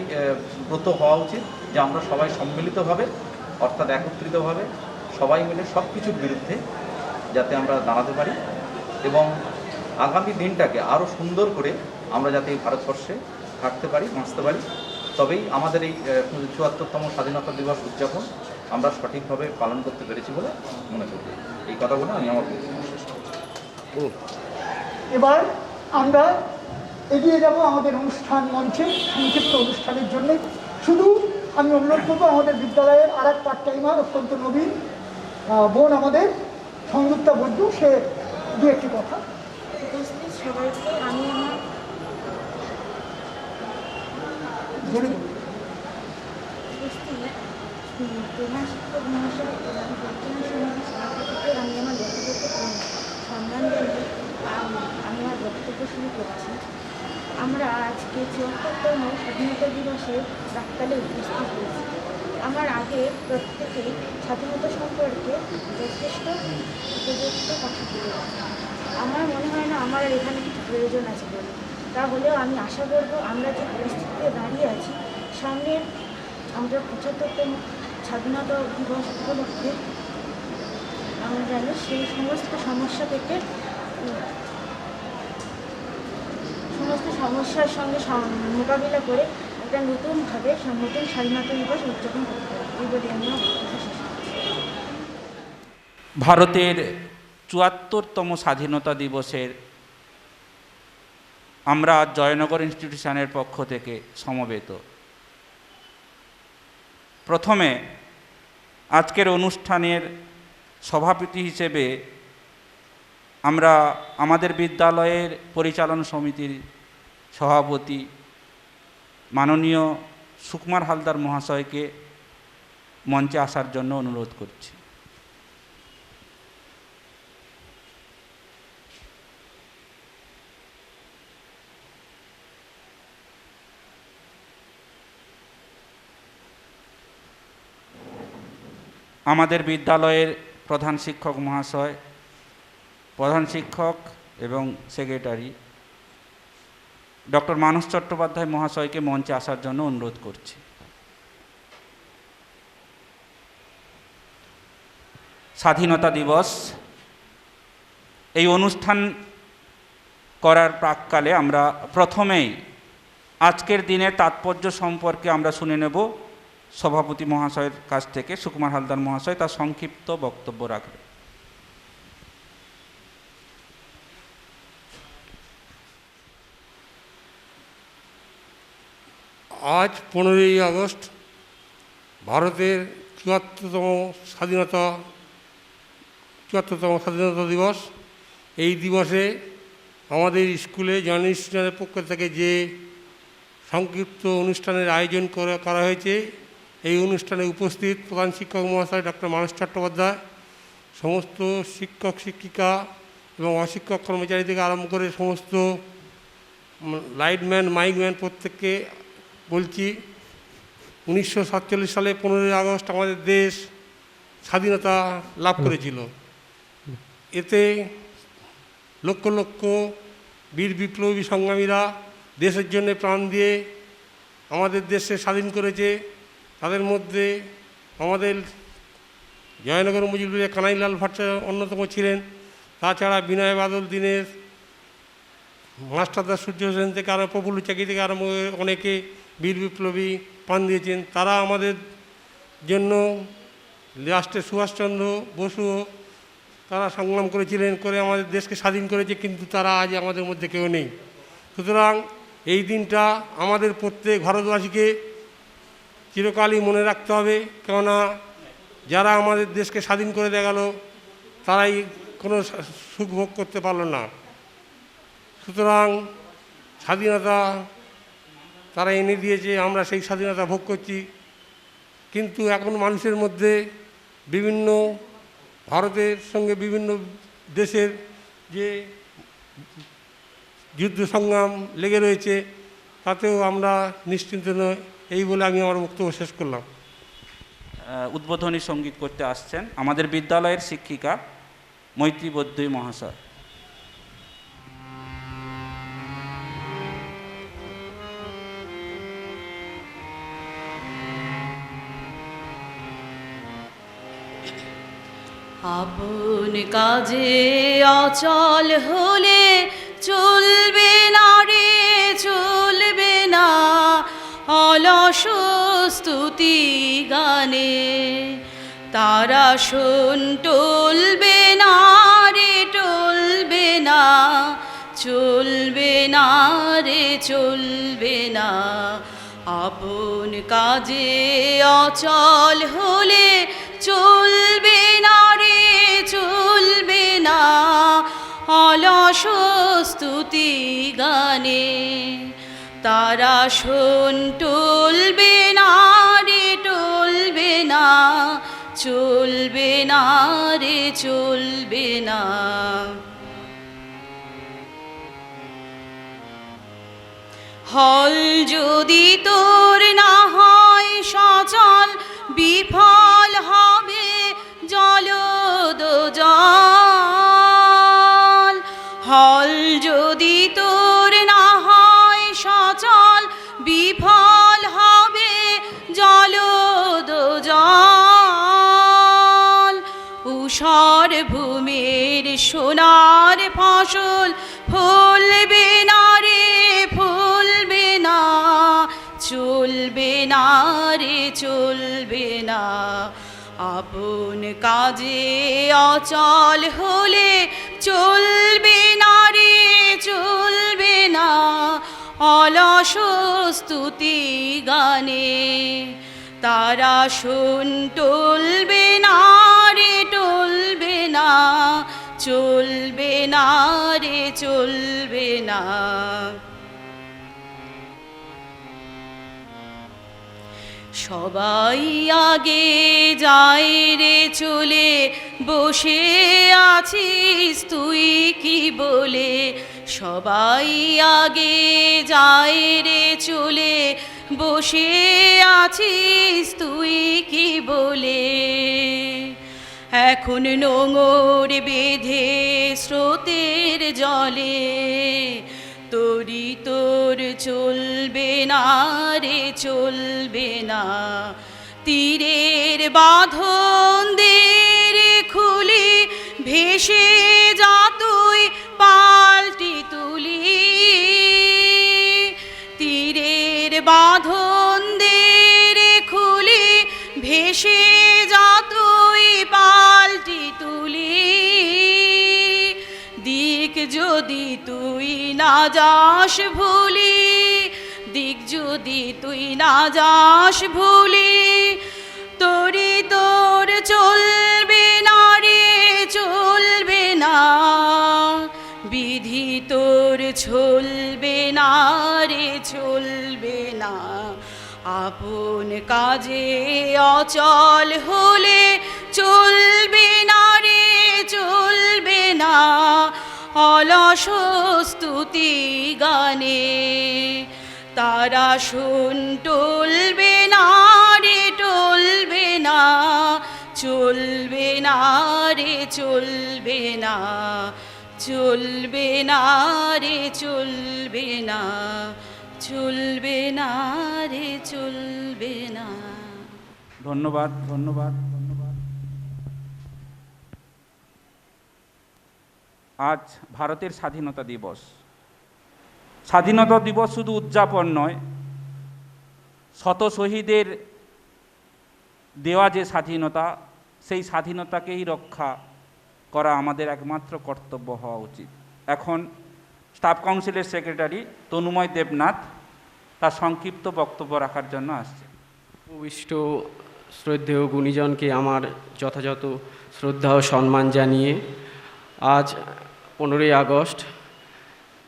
ব্রত হওয়া উচিত যে আমরা সবাই সম্মিলিতভাবে অর্থাৎ একত্রিতভাবে সবাই মিলে সব কিছুর বিরুদ্ধে যাতে আমরা দাঁড়াতে পারি এবং আগামী দিনটাকে আরও সুন্দর করে আমরা যাতে এই ভারতবর্ষে থাকতে পারি, বাঁচতে পারি, তবেই আমাদের এই ৭৪তম স্বাধীনতা দিবস উদযাপন আমরা সঠিকভাবে পালন করতে পেরেছি বলে মনে করি। এই কথাগুলো আমি আমার শেষ করছি। এবার আমরা এগিয়ে যাব আমাদের অনুষ্ঠান মঞ্চে সংক্ষিপ্ত অনুষ্ঠানের জন্য। শুধু আমি অনুরোধ করবো আমাদের বিদ্যালয়ের আর এক পার্ট টাইমার অত্যন্ত নবীন বোন আমাদের সংযুক্তা বৈদ্যু, সে দু একটি কথা। উপস্থিত সবাইকে আমি আমার উপস্থিত প্রধান শিক্ষক মহাশয় এবং বর্তমান সমাজের সভাপতিকে আমি আমার ব্যক্তিগত সম্মান জানিয়ে আমি আমার বক্তব্য শুরু করছি। আমরা আজকে ৭৪তম স্বাধীনতা দিবসে প্রাক্কালে উপস্থিত হয়েছি। আমার আগে প্রত্যেকেই স্বাধীনতা সম্পর্কে যথেষ্ট উপযুক্ত কথা বলে। আমার মনে হয় না আমার এখানে কিছু প্রয়োজন আছে বলে। তাহলেও আমি আশা করব আমরা যে পরিস্থিতিতে দাঁড়িয়ে আছি সামনের আমরা ৭৫তম স্বাধীনতা দিবস উপলক্ষে আমরা যেন সেই সমস্ত সমস্যা থেকে সমস্ত সমস্যার সঙ্গে মোকাবিলা করে একটা নতুনভাবে নতুন স্বাধীনতা দিবস উদযাপন করতে পারি। এই বলে আমি ভারতের ৭৪তম স্বাধীনতা দিবসের আমরা জয়নগর ইনস্টিটিউশনের পক্ষ থেকে সমবেত। প্রথমে আজকের অনুষ্ঠানের সভাপতি হিসেবে আমরা আমাদের বিদ্যালয়ের পরিচালনা সমিতির সভাপতি মাননীয় সুকুমার হালদার মহাশয়কে মঞ্চে আসার জন্য অনুরোধ করছি। আমাদের বিদ্যালয়ের প্রধান শিক্ষক মহাশয়, প্রধান শিক্ষক এবং সেক্রেটারি ডক্টর মানস চট্টোপাধ্যায় মহাশয়কে মঞ্চে আসার জন্য অনুরোধ করছি। স্বাধীনতা দিবস এই অনুষ্ঠান করার প্রাক্কালে আমরা প্রথমেই আজকের দিনের তাৎপর্য সম্পর্কে আমরা শুনে নেব সভাপতি মহাশয়ের কাছ থেকে। সুকুমার হালদার মহাশয় তার সংক্ষিপ্ত বক্তব্য রাখবেন। আজ 15ই আগস্ট ভারতের ৭৪তম স্বাধীনতা দিবস। এই দিবসে আমাদের স্কুলে জয়েন্ট ইনস্টিটিউশনের পক্ষ থেকে যে সংক্ষিপ্ত অনুষ্ঠানের আয়োজন করা হয়েছে, এই অনুষ্ঠানে উপস্থিত প্রধান শিক্ষক মহাশয় ডক্টর মানস চট্টোপাধ্যায়, সমস্ত শিক্ষক শিক্ষিকা এবং অশিক্ষক কর্মচারী থেকে আরম্ভ করে সমস্ত লাইটম্যান মাইকম্যান প্রত্যেককে বলছি 1947 সালে 15ই আগস্ট আমাদের দেশ স্বাধীনতা লাভ করেছিল। এতে লক্ষ লক্ষ বীর বিপ্লবী সংগ্রামীরা দেশের জন্য প্রাণ দিয়ে আমাদের দেশকে স্বাধীন করেছে। তাদের মধ্যে আমাদের জয়নগর মজুমদার কানাইলাল ভট্টাচার্য অন্যতম ছিলেন। তাছাড়া বিনয় বাদল দীনেশ, মাস্টারদা সূর্য হোসেন থেকে আরও প্রফুল্ল চাকি থেকে আরম্ভ করে অনেকে বীর বিপ্লবী প্রাণ দিয়েছেন। তারা আমাদের জন্য লাস্টে সুভাষচন্দ্র বসুও তারা সংগ্রাম করেছিলেন, করে আমাদের দেশকে স্বাধীন করেছে, কিন্তু তারা আজ আমাদের মধ্যে কেউ নেই। সুতরাং এই দিনটা আমাদের প্রত্যেক ভারতবাসীকে চিরকালই মনে রাখতে হবে, কেননা যারা আমাদের দেশকে স্বাধীন করে দিয়ে গেল তারাই কোনো সুখ ভোগ করতে পারলো না। সুতরাং স্বাধীনতা তারা এনে দিয়েছে, আমরা সেই স্বাধীনতা ভোগ করছি। কিন্তু এখন মানুষের মধ্যে বিভিন্ন ভারতের সঙ্গে বিভিন্ন দেশের যে যুদ্ধ সংগ্রাম লেগে রয়েছে, তাতেও আমরা নিশ্চিন্ত নই। এই বলে আমি আমার বক্তব্য শেষ করলাম। উদ্বোধনী সঙ্গীত করতে আসছেন আমাদের বিদ্যালয়ের শিক্ষিকা মৈত্রী বৈদ্যই মহাশয়। আপন কাজে অচল হলে চলবে না রে, চলবে না অলস স্তুতি গানে। তারা শোন টলবে না রে, টলবে না, চলবে না রে, চলবে না। আপন কাজে অচল হলে চলবে না রে, চলবে না অলস স্তুতি গানে। তারা শোন টলবে না রে, টলবে না, চলবে না রে, চলবে না। হল যদি তোর না হয় সচল, বিফল হবে জলদজল। হল যদি তোর না হয় সচল, বিফল হবে জলদজল। ঊষর ভূমির সোনার ফসল ফলবে না রে, ফলবে না, চলবে না রে, চলবে না। আপন কাজে অচল হলে চলবে না রে, চলবে না অলস স্তুতি গানে। তারা শোন টলবে না রে, টলবে না, চলবে না রে, চলবে না। সবাই আগে যায় রে চলে, বসে আছিস তুই কি বলে। সবাই আগে যায় রে চলে, বসে আছিস তুই কি বলে। এখন নোঙর বেঁধে স্রোতের জলে, তোরি তোর চলবে না রে, চলবে না। তীরের বাঁধন দে রে খুলি, ভেসে যা তুই পাল্টি তুলি। তীরের বাঁধন দে রে খুলি, ভেসে যা তুই পাল্টি তুলি। দিক যদি তুই না যাস ভুলি, দিক যদি তুই না যাস ভুলি, তোরি তোর চলবে না রে, চলবে না। বিধি তোর চলবে না রে, চলবে না। আপন কাজে অচল হলে চলবে না রে, চলবে না অলস স্তুতি গানে। তারা শোন টলবে না রে, টলবে না, চলবে না রে, চলবে না, চলবে না রে, চলবে না, চলবে না রে, চলবে না। ধন্যবাদ, ধন্যবাদ, ধন্যবাদ। আজ ভারতের স্বাধীনতা দিবস। স্বাধীনতা দিবস শুধু উদযাপন নয়, শত শহীদের দেওয়া যে স্বাধীনতা, সেই স্বাধীনতাকেই রক্ষা করা আমাদের একমাত্র কর্তব্য হওয়া উচিত। এখন স্টাফ কাউন্সিলের সেক্রেটারি তনুময় দেবনাথ তার সংক্ষিপ্ত বক্তব্য রাখার জন্য আসছে। উপবিষ্ট শ্রদ্ধেয় গুণীজনকে আমার যথাযথ শ্রদ্ধা ও সম্মান জানিয়ে আজ 15ই আগস্ট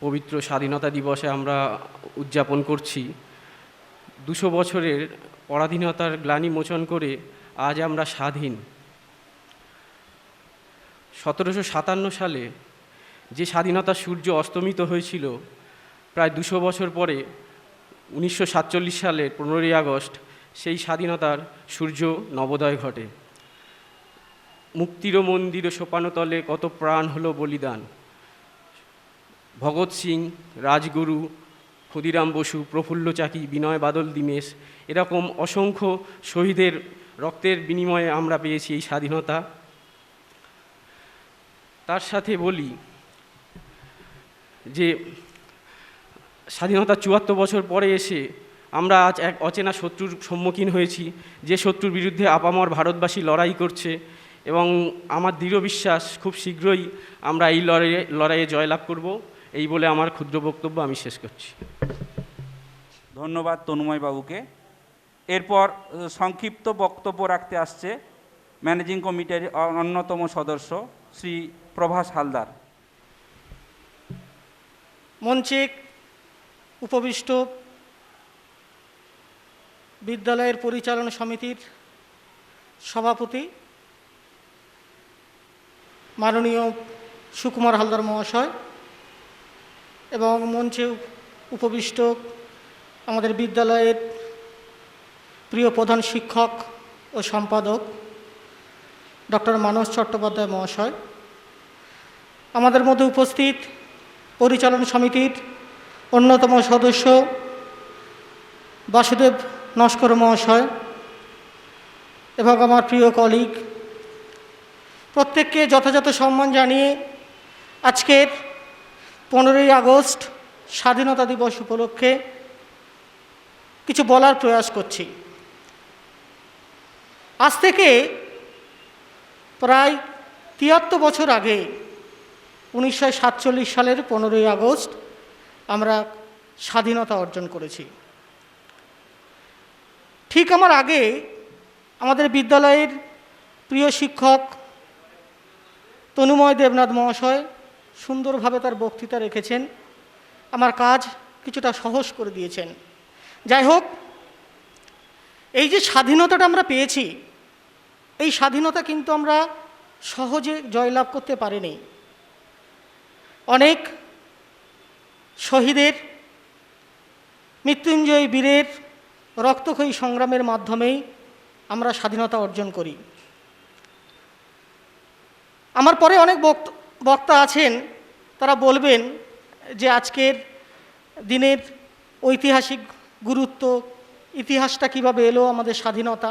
পবিত্র স্বাধীনতা দিবসে আমরা উদযাপন করছি। 200 বছরের পরাধীনতার গ্লানি মোচন করে আজ আমরা স্বাধীন। 1757 সালে যে স্বাধীনতার সূর্য অস্তমিত হয়েছিল, প্রায় 200 বছর পরে 1947 সালের 15ই আগস্ট সেই স্বাধীনতার সূর্য নবোদয় ঘটে। মুক্তির মন্দির সোপানতলে কত প্রাণ হলো বলিদান। ভগৎ সিং, রাজগুরু, ক্ষুদিরাম বসু, প্রফুল্ল চাকি, বিনয় বাদল দীনেশ, এরকম অসংখ্য শহীদের রক্তের বিনিময়ে আমরা পেয়েছি এই স্বাধীনতা। তার সাথে বলি যে স্বাধীনতা 74 বছর পরে এসে আমরা আজ এক অচেনা শত্রুর সম্মুখীন হয়েছি, যে শত্রুর বিরুদ্ধে আপামর ভারতবাসী লড়াই করছে, এবং আমার দৃঢ় বিশ্বাস খুব শীঘ্রই আমরা এই লড়াইয়ে জয়লাভ করব। এই বলে আমার ক্ষুদ্র বক্তব্য আমি শেষ করছি। ধন্যবাদ তনুময় বাবুকে। এরপর সংক্ষিপ্ত বক্তব্য রাখতে আসছে ম্যানেজিং কমিটির অন্যতম সদস্য শ্রী প্রভাস হালদার। মঞ্চে উপবিষ্ট বিদ্যালয়ের পরিচালনা সমিতির সভাপতি মাননীয় সুকুমার হালদার মহাশয় এবং মঞ্চে উপবিষ্ট আমাদের বিদ্যালয়ের প্রিয় প্রধান শিক্ষক ও সম্পাদক ডক্টর মানস চট্টোপাধ্যায় মহাশয়, আমাদের মধ্যে উপস্থিত পরিচালনা সমিতির অন্যতম সদস্য বাসুদেব নস্কর মহাশয় এবং আমার প্রিয় কলিগ, প্রত্যেককে যথাযথ সম্মান জানিয়ে আজকের 15ই আগস্ট স্বাধীনতা দিবস উপলক্ষে কিছু বলার প্রয়াস করছি। আজ থেকে প্রায় 73 বছর আগে 1947 সালের 15ই আগস্ট আমরা স্বাধীনতা অর্জন করেছি। ঠিক আমার আগে আমাদের বিদ্যালয়ের প্রিয় শিক্ষক তনুময় দেবনাথ মহাশয় সুন্দরভাবে তার বক্তৃতা রেখেছেন, আমার কাজ কিছুটা সহজ করে দিয়েছেন। যাই হোক, এই যে স্বাধীনতাটা আমরা পেয়েছি, এই স্বাধীনতা কিন্তু আমরা সহজে জয়লাভ করতে পারিনি। অনেক শহীদের, মৃত্যুঞ্জয় বীরের রক্তক্ষয়ী সংগ্রামের মাধ্যমেই আমরা স্বাধীনতা অর্জন করি। আমার পরে অনেক বক্তা আছেন, তারা বলবেন যে আজকের দিনের ঐতিহাসিক গুরুত্ব, ইতিহাসটা কিভাবে এলো আমাদের স্বাধীনতা।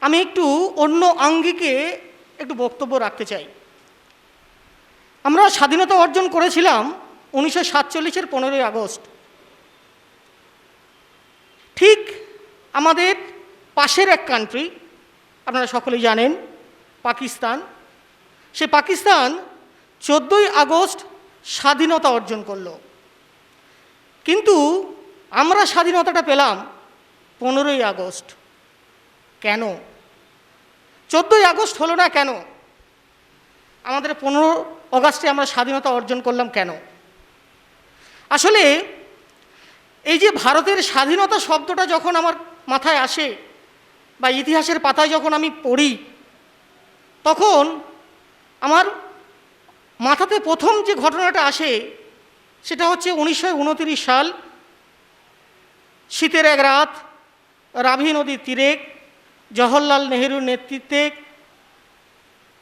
আমি একটু অন্য আঙ্গিকে একটু বক্তব্য রাখতে চাই। আমরা স্বাধীনতা অর্জন করেছিলাম 1947-এর 15ই আগস্ট। ঠিক আমাদের পাশের এক কান্ট্রি, আপনারা সকলেই জানেন, পাকিস্তান, সে পাকিস্তান 14ই আগস্ট স্বাধীনতা অর্জন করল। কিন্তু আমরা স্বাধীনতাটা পেলাম 15ই আগস্ট। কেন 14ই আগস্ট হলো না? কেন আমাদের 15 আগস্টে আমরা স্বাধীনতা অর্জন করলাম কেন? আসলে এই যে ভারতের স্বাধীনতা শব্দটা যখন আমার মাথায় আসে বা ইতিহাসের পাতায় যখন আমি পড়ি, তখন আমার মাথাতে প্রথম যে ঘটনাটা আসে সেটা হচ্ছে 1929 সাল, শীতের এক রাত, রাভি নদীর তীরে জওহরলাল নেহরুর নেতৃত্বে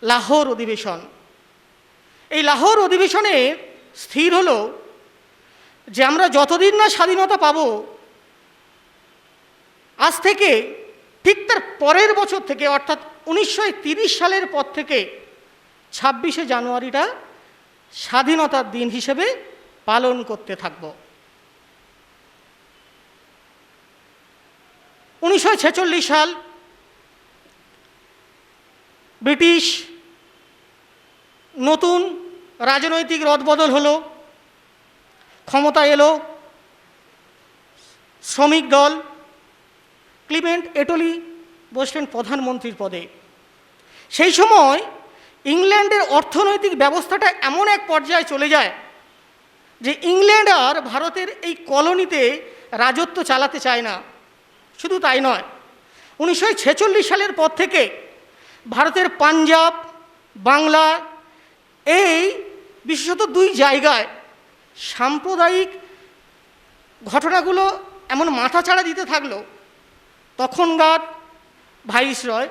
লাহোর অধিবেশন। এই লাহোর অধিবেশনে স্থির হলো যে আমরা যতদিন না স্বাধীনতা পাব, আজ থেকে ঠিক তার পরের বছর থেকে অর্থাৎ 1930 সালের পর থেকে 26শে জানুয়ারিটা স্বাধীনতার দিন হিসেবে পালন করতে থাকব। 1946 সাল ব্রিটিশ নতুন রাজনৈতিক রদবদল হলো, ক্ষমতা এলো শ্রমিক দল, ক্লিমেন্ট এটলি বসলেন প্রধানমন্ত্রীর পদে। সেই সময় ইংল্যান্ডের অর্থনৈতিক ব্যবস্থাটা এমন এক পর্যায়ে চলে যায় যে ইংল্যান্ড আর ভারতের এই কলোনিতে রাজত্ব চালাতে চায় না। শুধু তাই নয়, 1946 সালের পর থেকে ভারতের পাঞ্জাব, বাংলা, এই বিশেষত দুই জায়গায় সাম্প্রদায়িক ঘটনাগুলো এমন মাথাচাড়া দিতে থাকলো, তখনকার ভাইসরয়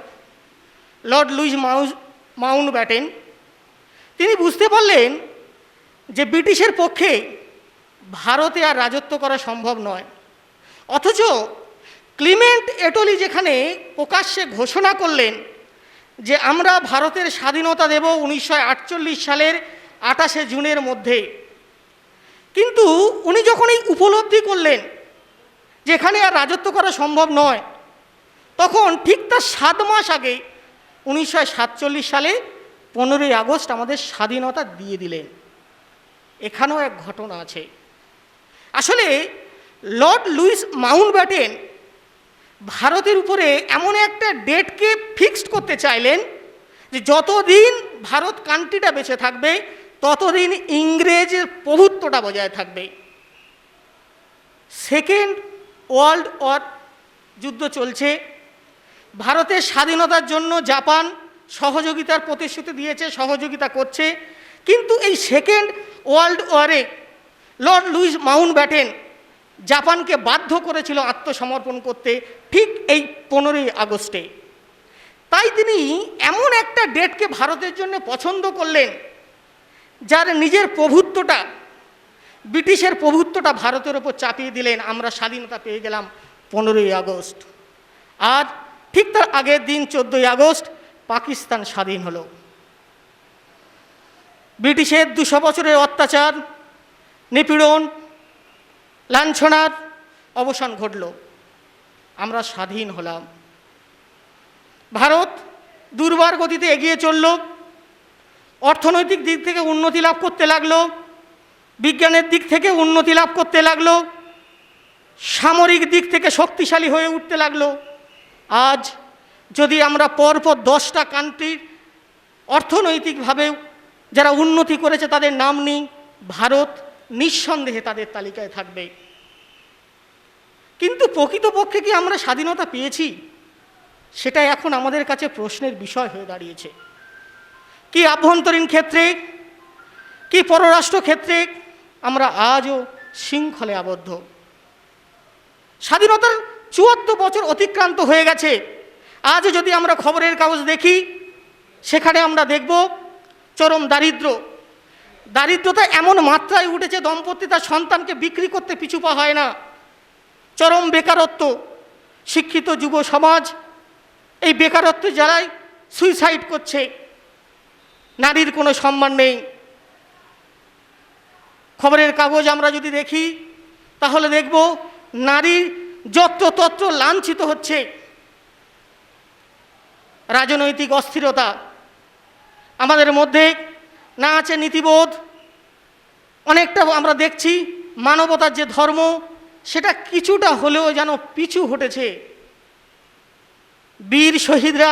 লর্ড লুইস মাউন্টব্যাটেন তিনি বুঝতে পারলেন যে ব্রিটিশের পক্ষে ভারতে আর রাজত্ব করা সম্ভব নয়। অথচ ক্লিমেন্ট এটলি যেখানে প্রকাশ্যে ঘোষণা করলেন যে আমরা ভারতের স্বাধীনতা দেব 1948 সালের 28শে জুনের মধ্যে, কিন্তু উনি যখন এই উপলব্ধি করলেন যে এখানে আর রাজত্ব করা সম্ভব নয়, তখন ঠিক তার 7 মাস আগে 1947 সালে 15ই আগস্ট আমাদের স্বাধীনতা দিয়ে দিলেন। এখানেও এক ঘটনা আছে। আসলে লর্ড লুইস মাউন্টব্যাটেন ভারতের উপরে এমন একটা ডেটকে ফিক্সড করতে চাইলেন যে যতদিন ভারত কান্ট্রিটা বেঁচে থাকবে ততদিন ইংরেজের প্রভুত্বটা বজায় থাকবে। সেকেন্ড ওয়ার্ল্ড ওয়ার যুদ্ধ চলছে, ভারতের স্বাধীনতার জন্য জাপান সহযোগিতার প্রতিশ্রুতি দিয়েছে, সহযোগিতা করছে, কিন্তু এই সেকেন্ড ওয়ার্ল্ড ওয়ারে লর্ড লুইস মাউন্টব্যাটেন জাপানকে বাধ্য করেছিল আত্মসমর্পণ করতে ঠিক এই 15ই আগস্টে। তাই তিনি এমন একটা ডেটকে ভারতের জন্য পছন্দ করলেন যার নিজের প্রভুত্বটা, ব্রিটিশের প্রভুত্বটা ভারতের ওপর চাপিয়ে দিলেন। আমরা স্বাধীনতা পেয়ে গেলাম 15ই আগস্ট। আর ঠিক তার আগের দিন 14ই আগস্ট পাকিস্তান স্বাধীন হলো। ব্রিটিশের 200 বছরের অত্যাচার, নিপীড়ন, লাঞ্ছনার অবসান ঘটল, আমরা স্বাধীন হলাম। ভারত দুর্বার গতিতে এগিয়ে চলল, অর্থনৈতিক দিক থেকে উন্নতি লাভ করতে লাগলো, বিজ্ঞানের দিক থেকে উন্নতি লাভ করতে লাগলো, সামরিক দিক থেকে শক্তিশালী হয়ে উঠতে লাগলো। আজ যদি আমরা পরপর 10টা কান্ট্রির অর্থনৈতিকভাবে যারা উন্নতি করেছে তাদের নাম নিই, ভারত নিঃসন্দেহে তাদের তালিকায় থাকবে। কিন্তু প্রকৃতপক্ষে কি আমরা স্বাধীনতা পেয়েছি? সেটা এখন আমাদের কাছে প্রশ্নের বিষয় হয়ে দাঁড়িয়েছে। কি আভ্যন্তরীণ ক্ষেত্রে, কি পররাষ্ট্র ক্ষেত্রে আমরা আজও শৃঙ্খলে আবদ্ধ। স্বাধীনতার 74 বছর অতিক্রান্ত হয়ে গেছে। আজও যদি আমরা খবরের কাগজ দেখি, সেখানে আমরা দেখব চরম দারিদ্রতা এমন মাত্রায় উঠেছে, দম্পতি তার সন্তানকে বিক্রি করতে পিছু পা হয় না। চরম বেকারত্ব, শিক্ষিত যুব সমাজ এই বেকারত্বের জ্বালায় সুইসাইড করছে, নারীর কোনো সম্মান নেই। খবরের কাগজ আমরা যদি দেখি তাহলে দেখব নারী যত্রতত্র লাঞ্ছিত হচ্ছে। রাজনৈতিক অস্থিরতা, আমাদের মধ্যে না আছে নীতিবোধ, অনেকটা আমরা দেখছি মানবতার যে ধর্ম সেটা কিছুটা হলেও যেন পিছু হটেছে। বীর শহীদরা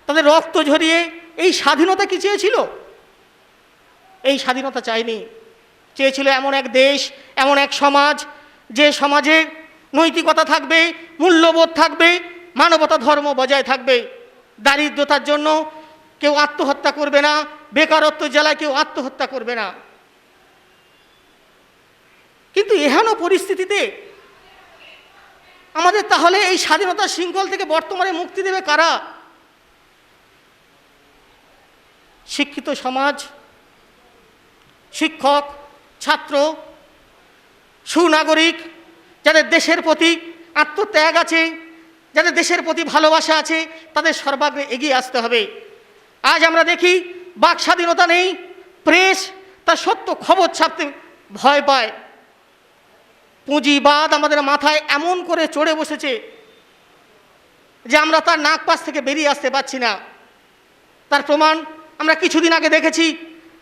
তাদের রক্ত ঝরিয়ে এই স্বাধীনতা কি চেয়েছিল? এই স্বাধীনতা চায়নি। চেয়েছিল এমন এক দেশ, এমন এক সমাজ, যে সমাজে নৈতিকতা থাকবে, মূল্যবোধ থাকবে, মানবতা ধর্ম বজায় থাকবে। দারিদ্রতার জন্য কেউ আত্মহত্যা করবে না, বেকারত্ব জ্বালায় কেউ আত্মহত্যা করবে না। কিন্তু এহেন পরিস্থিতিতে আমাদের তাহলে এই স্বাধীনতার শৃঙ্খল থেকে বর্তমানে মুক্তি দেবে কারা? শিক্ষিত সমাজ, শিক্ষক, ছাত্র, সুনাগরিক, যাদের দেশের প্রতি আত্মত্যাগ আছে, যাদের দেশের প্রতি ভালোবাসা আছে, তাদের সর্বাগ্রে এগিয়ে আসতে হবে। আজ আমরা দেখি বাক স্বাধীনতা নেই, প্রেস তার সত্য খবর ছাপতে ভয় পায়। পুঁজিবাদ আমাদের মাথায় এমন করে চড়ে বসেছে যে আমরা তার নাক পাশ থেকে বেরিয়ে আসতে পারছি না। তার প্রমাণ আমরা কিছুদিন আগে দেখেছি,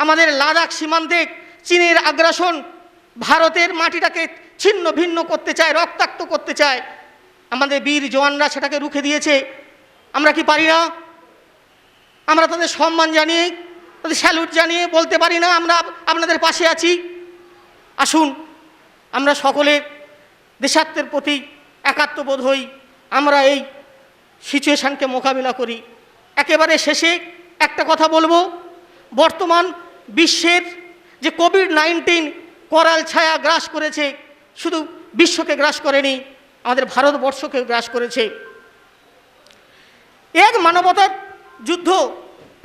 আমাদের লাদাখ সীমান্তে চীনের আগ্রাসন ভারতের মাটিটাকে ছিন্ন ভিন্ন করতে চায়, রক্তাক্ত করতে চায়। আমাদের বীর জওয়ানরা সেটাকে রুখে দিয়েছে। আমরা কি পারি না? আমরা তাদের সম্মান জানিয়ে, তাদের স্যালুট জানিয়ে বলতে পারি না আমরা আপনাদের পাশে আছি? আসুন আমরা সকলে দেশাত্মের প্রতি একাত্মবোধ হই, আমরা এই সিচুয়েশানকে মোকাবিলা করি। একেবারে শেষে একটা কথা বলবো, বর্তমান বিশ্বের যে কোভিড-19 করাল ছায়া গ্রাস করেছে, শুধু বিশ্বকে গ্রাস করেনি, আমাদের ভারতবর্ষকে গ্রাস করেছে। এক মানবতার যুদ্ধ,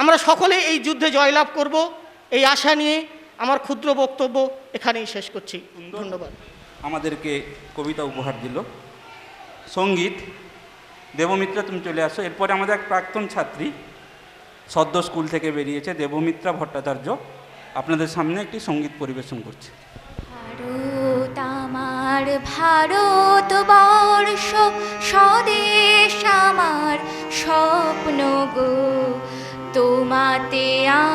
আমরা সকলে এই যুদ্ধে জয়লাভ করব, এই আশা নিয়ে আমার ক্ষুদ্র বক্তব্য এখানেই শেষ করছি। ধন্যবাদ। আমাদেরকে কবিতা উপহার দিল। সঙ্গীত দেবমিত্রা, তুমি চলে আসো। এরপরে আমাদের এক প্রাক্তন ছাত্রী সদ্য স্কুল থেকে বেরিয়েছে, দেবমিত্রা ভট্টাচার্য, আপনাদের সামনে একটি সঙ্গীত পরিবেশন করছে। ভারত আমার ভারতবর্ষ, স্বদেশ আমার স্বপ্ন গো, তোমাতে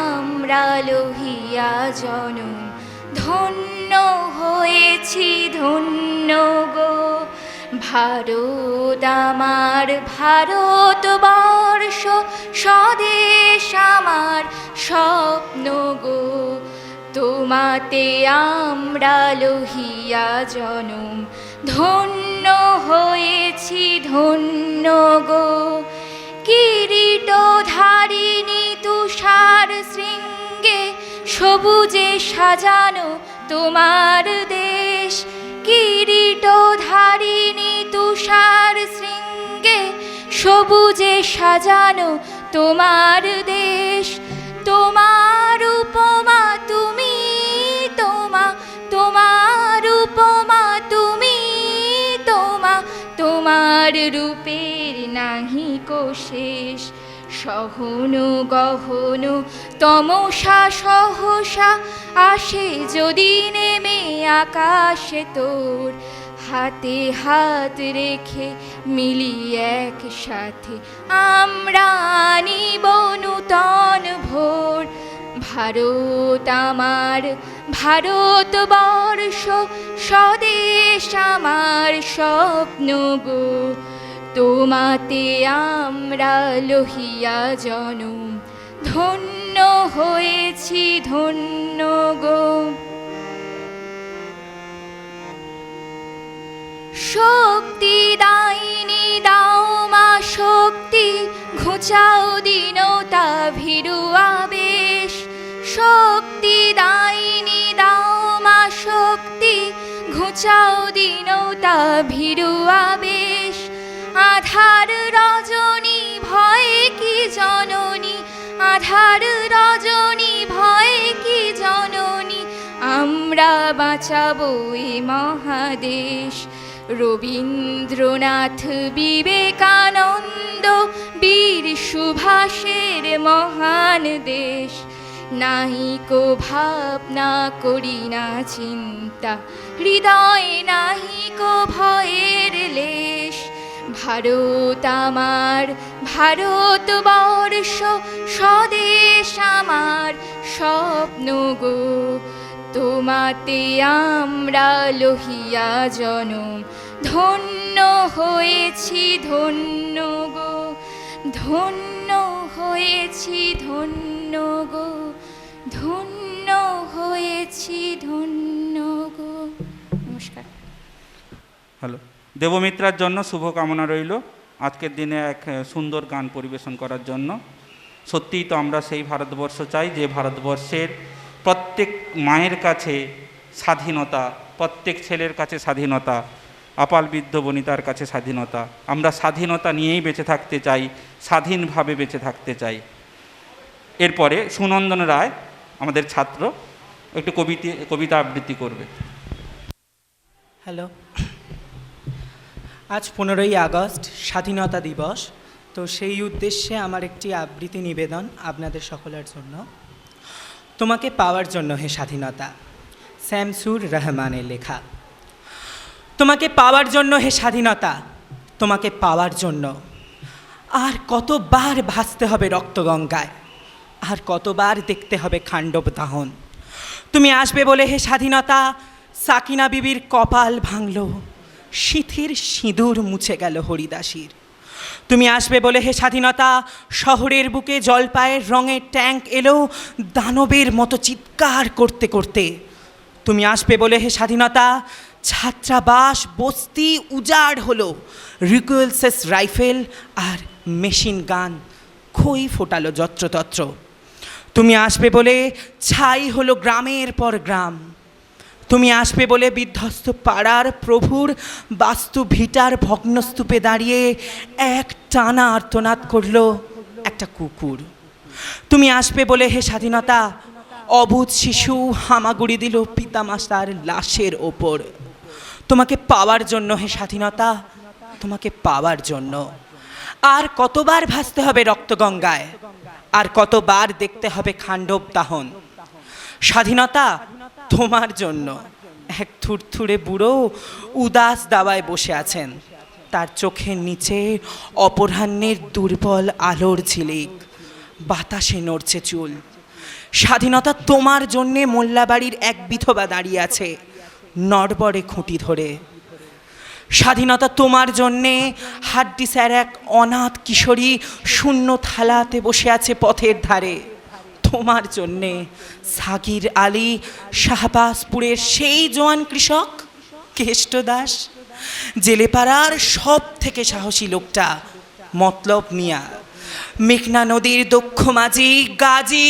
আমরা লহিয়া জনম, ধন্য হয়েছি ধন্য গো। ভারত আমার ভারতবর্ষ, স্বদেশ আমার স্বপ্ন গো, তোমাতে আমরা লহিয়া জনম, ধন্য হয়েছি ধন্য গো। কিরীট ধারিণী তুষার শৃঙ্গে, সবুজে সাজানো তোমার দেশ। কিরীট ধারিণী তুষার শৃঙ্গে, সবুজে সাজানো তোমার দেশ। তোমার উপমা তুমি, তোমার উপমা তুমি, তোমার রূপের নাহিকো শেষ। সহন গহন তমসা সহসা আসে যদি নেমে আকাশে তোর, হাতে হাত রেখে মিলি একসাথে আমরা আনিব নূতন ভোর। ভারত আমার ভারতবর্ষ, স্বদেশ আমার স্বপ্ন গো, তোমাতে আমরা লহিয়া জনম, ধন্য হয়েছি ধন্য গো। শক্তি দাইনি দাও মা শক্তি, ঘুচাও দীনতা ভীরু আবেশ। শক্তি দাইনি দাও মা শক্তি, ঘুচাও দীনতা ভীরু আবেশ। আধার রজনী ভয়ে কি জননী, আধার রজনী ভয়ে কি জননী, আমরা বাঁচাবো এ মহাদেশ। রবীন্দ্রনাথ বিবেকানন্দ বীর সুভাষের মহান দেশ। নাহিকো ভাবনা করি না চিন্তা, হৃদয়ে নাহিকো ভয়ের লেশ। ভারত আমার ভারতবর্ষ, স্বদেশ আমার স্বপ্ন গো, তোমাতে আমরা লহিয়া জনম, ধন্য হয়েছি ধন্য গো, ধন্য হয়েছি ধন্য গো, ধন্য হয়েছি ধন্য গো। নমস্কার। হ্যালো, দেবমিত্রার জন্য শুভকামনা রইল আজকের দিনে এক সুন্দর গান পরিবেশন করার জন্য। সত্যিই তো আমরা সেই ভারতবর্ষ চাই যে ভারতবর্ষের প্রত্যেক মায়ের কাছে স্বাধীনতা, প্রত্যেক ছেলের কাছে স্বাধীনতা, আপাল বৃদ্ধ বনিতার কাছে স্বাধীনতা। আমরা স্বাধীনতা নিয়েই বেঁচে থাকতে চাই, স্বাধীনভাবে বেঁচে থাকতে চাই। এরপরে সুনন্দন রায় আমাদের ছাত্র একটু কবিতা আবৃত্তি করবে। হ্যালো, আজ 15ই আগস্ট স্বাধীনতা দিবস, তো সেই উদ্দেশ্যে আমার একটি আবৃত্তি নিবেদন আপনাদের সকলের জন্য। তোমাকে পাওয়ার জন্য হে স্বাধীনতা, শামসুর রহমানের লেখা। তোমাকে পাওয়ার জন্য হে স্বাধীনতা, তোমাকে পাওয়ার জন্য আর কতবার ভাসতে হবে রক্তগঙ্গায়, আর কতবার দেখতে হবে খাণ্ডব দাহন। তুমি আসবে বলে হে স্বাধীনতা, সাকিনা বিবির কপাল ভাঙল, সিঁথির সিঁদুর মুছে গেল হরিদাসীর। তুমি আসবে বলে হে স্বাধীনতা, শহরের বুকে জলপাইয়ের রঙের ট্যাঙ্ক এলো দানবের মতো চিৎকার করতে করতে। তুমি আসবে বলে হে স্বাধীনতা, ছাত্রাবাস বস্তি উজাড় হলো, রিকুয়েলসেস রাইফেল আর মেশিন গান খই ফোটালো যত্রতত্র। তুমি আসবে বলে ছাই হলো গ্রামের পর গ্রাম। তুমি আসবে বলে বিধ্বস্ত পাড়ার প্রভুর বাস্তু ভিটার ভগ্নস্তূপে দাঁড়িয়ে এক টানা আর্তনাদ করল একটা কুকুর। তুমি আসবে বলে হে স্বাধীনতা, অবুঝ শিশু হামাগুড়ি দিল পিতামাতার লাশের ওপর। তোমাকে পাওয়ার জন্য হে স্বাধীনতা, তোমাকে পাওয়ার জন্য আর কতবার ভাসতে হবে রক্তগঙ্গায়, আর কতবার দেখতে হবে খাণ্ডব দাহন। স্বাধীনতা তোমার জন্য এক থুরথুরে বুড়ো উদাস দাওয়ায় বসে আছেন, তার চোখের নিচে অপরাহ্নের দুর্বল আলোর ঝিলিক, বাতাসে নড়ছে চুল। স্বাধীনতা তোমার জন্যে মোল্লাবাড়ির এক বিধবা দাঁড়িয়ে আছে নড়বড়ে খুঁটি ধরে। স্বাধীনতা তোমার জন্যে হাড্ডিসার এক অনাথ কিশোরী শূন্য থালাতে বসে আছে পথের ধারে। তোমার জন্যে সাগির আলী শাহবাজপুরের সেই জোয়ান কৃষক কেষ্ট দাস, জেলেপাড়ার সব থেকে সাহসী লোকটা মতলব মিয়া, মেঘনা নদীর দক্ষ মাঝি গাজী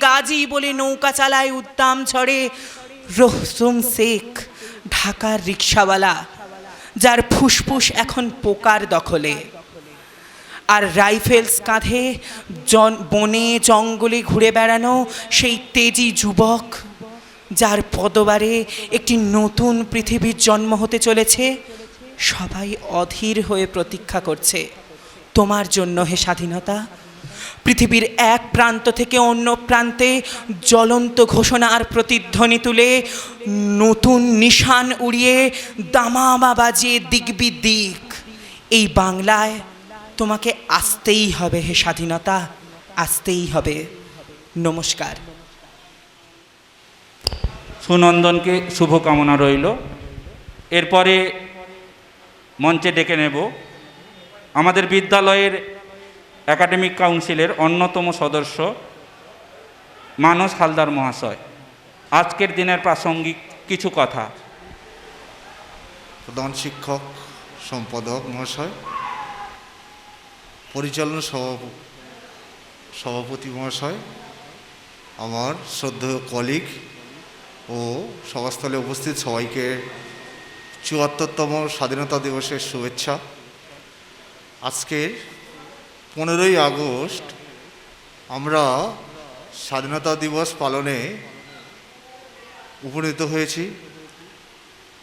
গাজী বলে নৌকা চালায় উদ্দাম ঝড়ে রোস্তম শেখ, ঢাকার রিক্সাওয়ালা যার ফুসফুস এখন পোকার দখলে, আর রাইফেলস কাঁধে বনে জঙ্গলে ঘুরে বেড়ানো সেই তেজি যুবক যার পদবারে একটি নতুন পৃথিবীর জন্ম হতে চলেছে। সবাই অধীর হয়ে প্রতীক্ষা করছে তোমার জন্য হে স্বাধীনতা। পৃথিবীর এক প্রান্ত থেকে অন্য প্রান্তে জ্বলন্ত ঘোষণার প্রতিধ্বনি তুলে নতুন নিশান উড়িয়ে দামামা বাজিয়ে দিক বিদিক এই বাংলায় তোমাকে আসতেই হবে হে স্বাধীনতা, আসতেই হবে। নমস্কার। সুনন্দনকে শুভকামনা রইল। এরপরে মঞ্চে ডেকে নেব আমাদের বিদ্যালয়ের একাডেমিক কাউন্সিলের অন্যতম সদস্য মানস হালদার মহাশয়। আজকের দিনের প্রাসঙ্গিক কিছু কথা। প্রধান শিক্ষক সম্পাদক মহাশয়, পরিচালনা সভাপতি মহাশয়, আমার শ্রদ্ধেয় কলিগ ও সভাস্থলে উপস্থিত সবাইকে ৭৪তম স্বাধীনতা দিবসের শুভেচ্ছা। আজকের 15ই আগস্ট আমরা স্বাধীনতা দিবস পালনে উপনীত হয়েছি।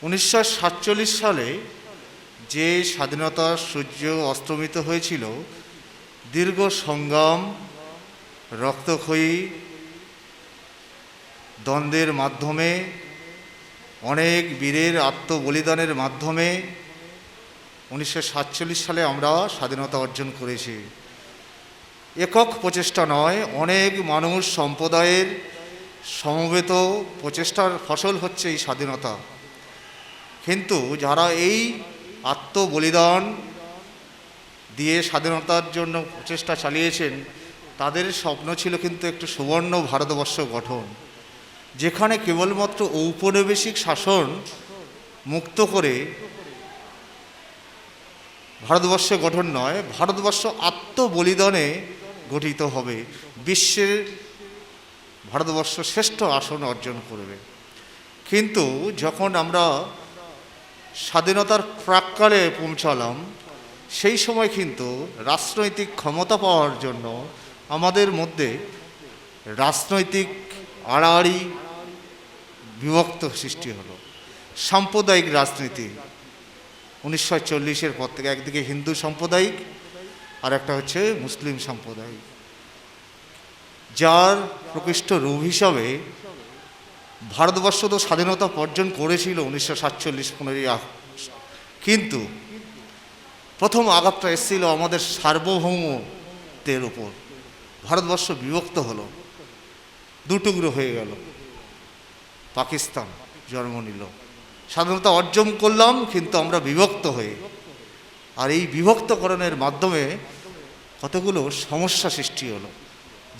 1947 সালে যে স্বাধীনতার সূর্য অস্তমিত হয়েছিল, দীর্ঘ সংগ্রাম, রক্তক্ষয়ী দ্বন্দ্বের মাধ্যমে, অনেক বীরের আত্মবলিদানের মাধ্যমে 1947 সালে আমরা স্বাধীনতা অর্জন করেছি। একক প্রচেষ্টা নয়, অনেক মানুষ সম্প্রদায়ের সমবেত প্রচেষ্টার ফসল হচ্ছে এই স্বাধীনতা। কিন্তু যারা এই আত্মবলিদান দিয়ে স্বাধীনতার জন্য প্রচেষ্টা চালিয়েছেন, তাদের স্বপ্ন ছিল কিন্তু একটু সুবর্ণ ভারতবর্ষ গঠন, যেখানে কেবলমাত্র ঔপনিবেশিক শাসন মুক্ত করে ভারতবর্ষ গঠন নয়, ভারতবর্ষ আত্মবলিদানে গঠিত হবে, বিশ্বের ভারতবর্ষ শ্রেষ্ঠ আসন অর্জন করবে। কিন্তু যখন আমরা স্বাধীনতার প্রাক্কালে পৌঁছালাম, সেই সময় কিন্তু রাজনৈতিক ক্ষমতা পাওয়ার জন্য আমাদের মধ্যে রাজনৈতিক আড়াআড়ি বিভক্ত সৃষ্টি হলো। সাম্প্রদায়িক রাজনীতি 1940-এর পর থেকে, একদিকে হিন্দু সাম্প্রদায়িক আর একটা হচ্ছে মুসলিম সাম্প্রদায়িক। যার প্রকৃষ্ট রূপ হিসাবে ভারতবর্ষ তো স্বাধীনতা অর্জন করেছিল 1947 15ই আগস্ট, কিন্তু প্রথম আঘাতটা এসেছিল আমাদের সার্বভৌমত্বের উপর। ভারতবর্ষ বিভক্ত হলো, দুটুকরো হয়ে গেল, পাকিস্তান জন্ম নিল। স্বাধীনতা অর্জন করলাম কিন্তু আমরা বিভক্ত হয়ে, আর এই বিভক্তকরণের মাধ্যমে কতগুলো সমস্যা সৃষ্টি হলো,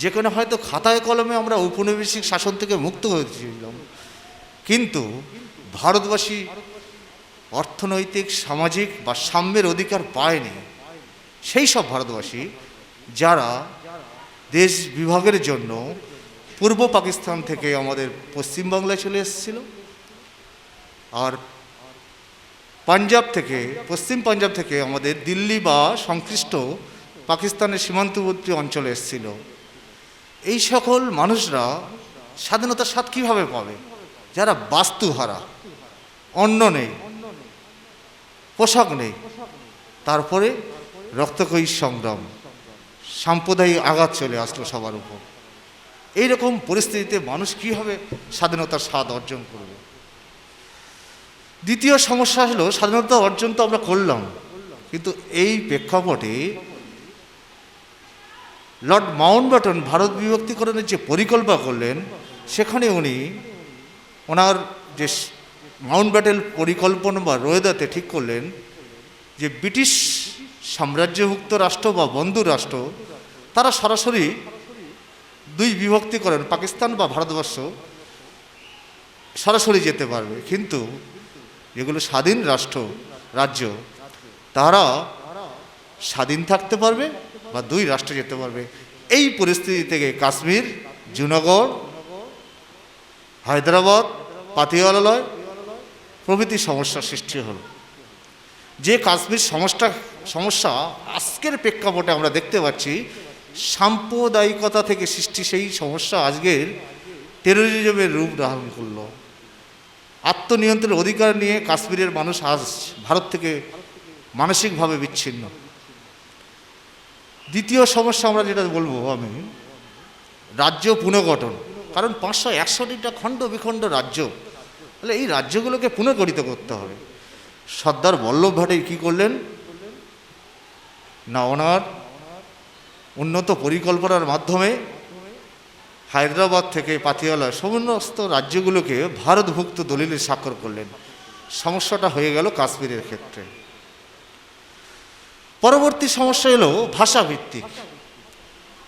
যেখানে হয়তো খাতায় কলমে আমরা ঔপনিবেশিক শাসন থেকে মুক্ত হয়েছিলাম, কিন্তু ভারতবাসী অর্থনৈতিক সামাজিক বা সাম্যের অধিকার পায়নি। সেই সব ভারতবাসী যারা দেশ বিভাগের জন্য পূর্ব পাকিস্তান থেকে আমাদের পশ্চিমবাংলায় চলে এসেছিল, আর পাঞ্জাব থেকে, পশ্চিম পাঞ্জাব থেকে আমাদের দিল্লি বা সংশ্লিষ্ট পাকিস্তানের সীমান্তবর্তী অঞ্চলে এসেছিল। এই সকল মানুষরা স্বাধীনতার স্বাদ কীভাবে পাবে? যারা বাস্তুহারা, অন্ন নেই, পোশাক নেই, তারপরে রক্তক্ষয়ী সংগ্রাম, সাম্প্রদায়িক আঘাত চলে আসলো সবার উপর। এইরকম পরিস্থিতিতে মানুষ কীভাবে স্বাধীনতার স্বাদ অর্জন করবে? দ্বিতীয় সমস্যা হলো, স্বাধীনতা অর্জন তো আমরা করলাম, কিন্তু এই প্রেক্ষাপটে লর্ড মাউন্টব্যাটেন ভারত বিভক্তিকরণের যে পরিকল্পনা করলেন, সেখানে উনি ওনার যে মাউন্টব্যাটেন পরিকল্পনা বা রোয়েদাতে ঠিক করলেন যে ব্রিটিশ সাম্রাজ্যভুক্ত রাষ্ট্র বা বন্ধু রাষ্ট্র তারা সরাসরি দুই বিভক্তি করেন, পাকিস্তান বা ভারতবর্ষ সরাসরি যেতে পারবে, কিন্তু যেগুলো স্বাধীন রাজ্য তারা স্বাধীন থাকতে পারবে বা দুই রাষ্ট্রে যেতে পারবে। এই পরিস্থিতি থেকে কাশ্মীর, জুনাগড়, হায়দ্রাবাদ, পাতিয়ালালয় প্রভৃতি সমস্যার সৃষ্টি হল। যে কাশ্মীর সমস্যা আজকের প্রেক্ষাপটে আমরা দেখতে পাচ্ছি, সাম্প্রদায়িকতা থেকে সৃষ্টি সেই সমস্যা আজকের টেরোরিজমের রূপ ধারণ করল। আত্মনিয়ন্ত্রণের অধিকার নিয়ে কাশ্মীরের মানুষ আজ ভারত থেকে মানসিকভাবে বিচ্ছিন্ন। দ্বিতীয় সমস্যা আমরা যেটা বলবো আমি, রাজ্য পুনর্গঠন। কারণ 561টা খণ্ড বিখণ্ড রাজ্য, তাহলে এই রাজ্যগুলোকে পুনর্গঠিত করতে হবে। সর্দার বল্লভভাই কী করলেন না, ওনার উন্নত পরিকল্পনার মাধ্যমে হায়দ্রাবাদ থেকে পাতিয়ালা সমস্ত রাজ্যগুলোকে ভারতভুক্ত দলিলে স্বাক্ষর করলেন। সমস্যাটা হয়ে গেল কাশ্মীরের ক্ষেত্রে। পরবর্তী সমস্যা এলো ভাষাভিত্তিক।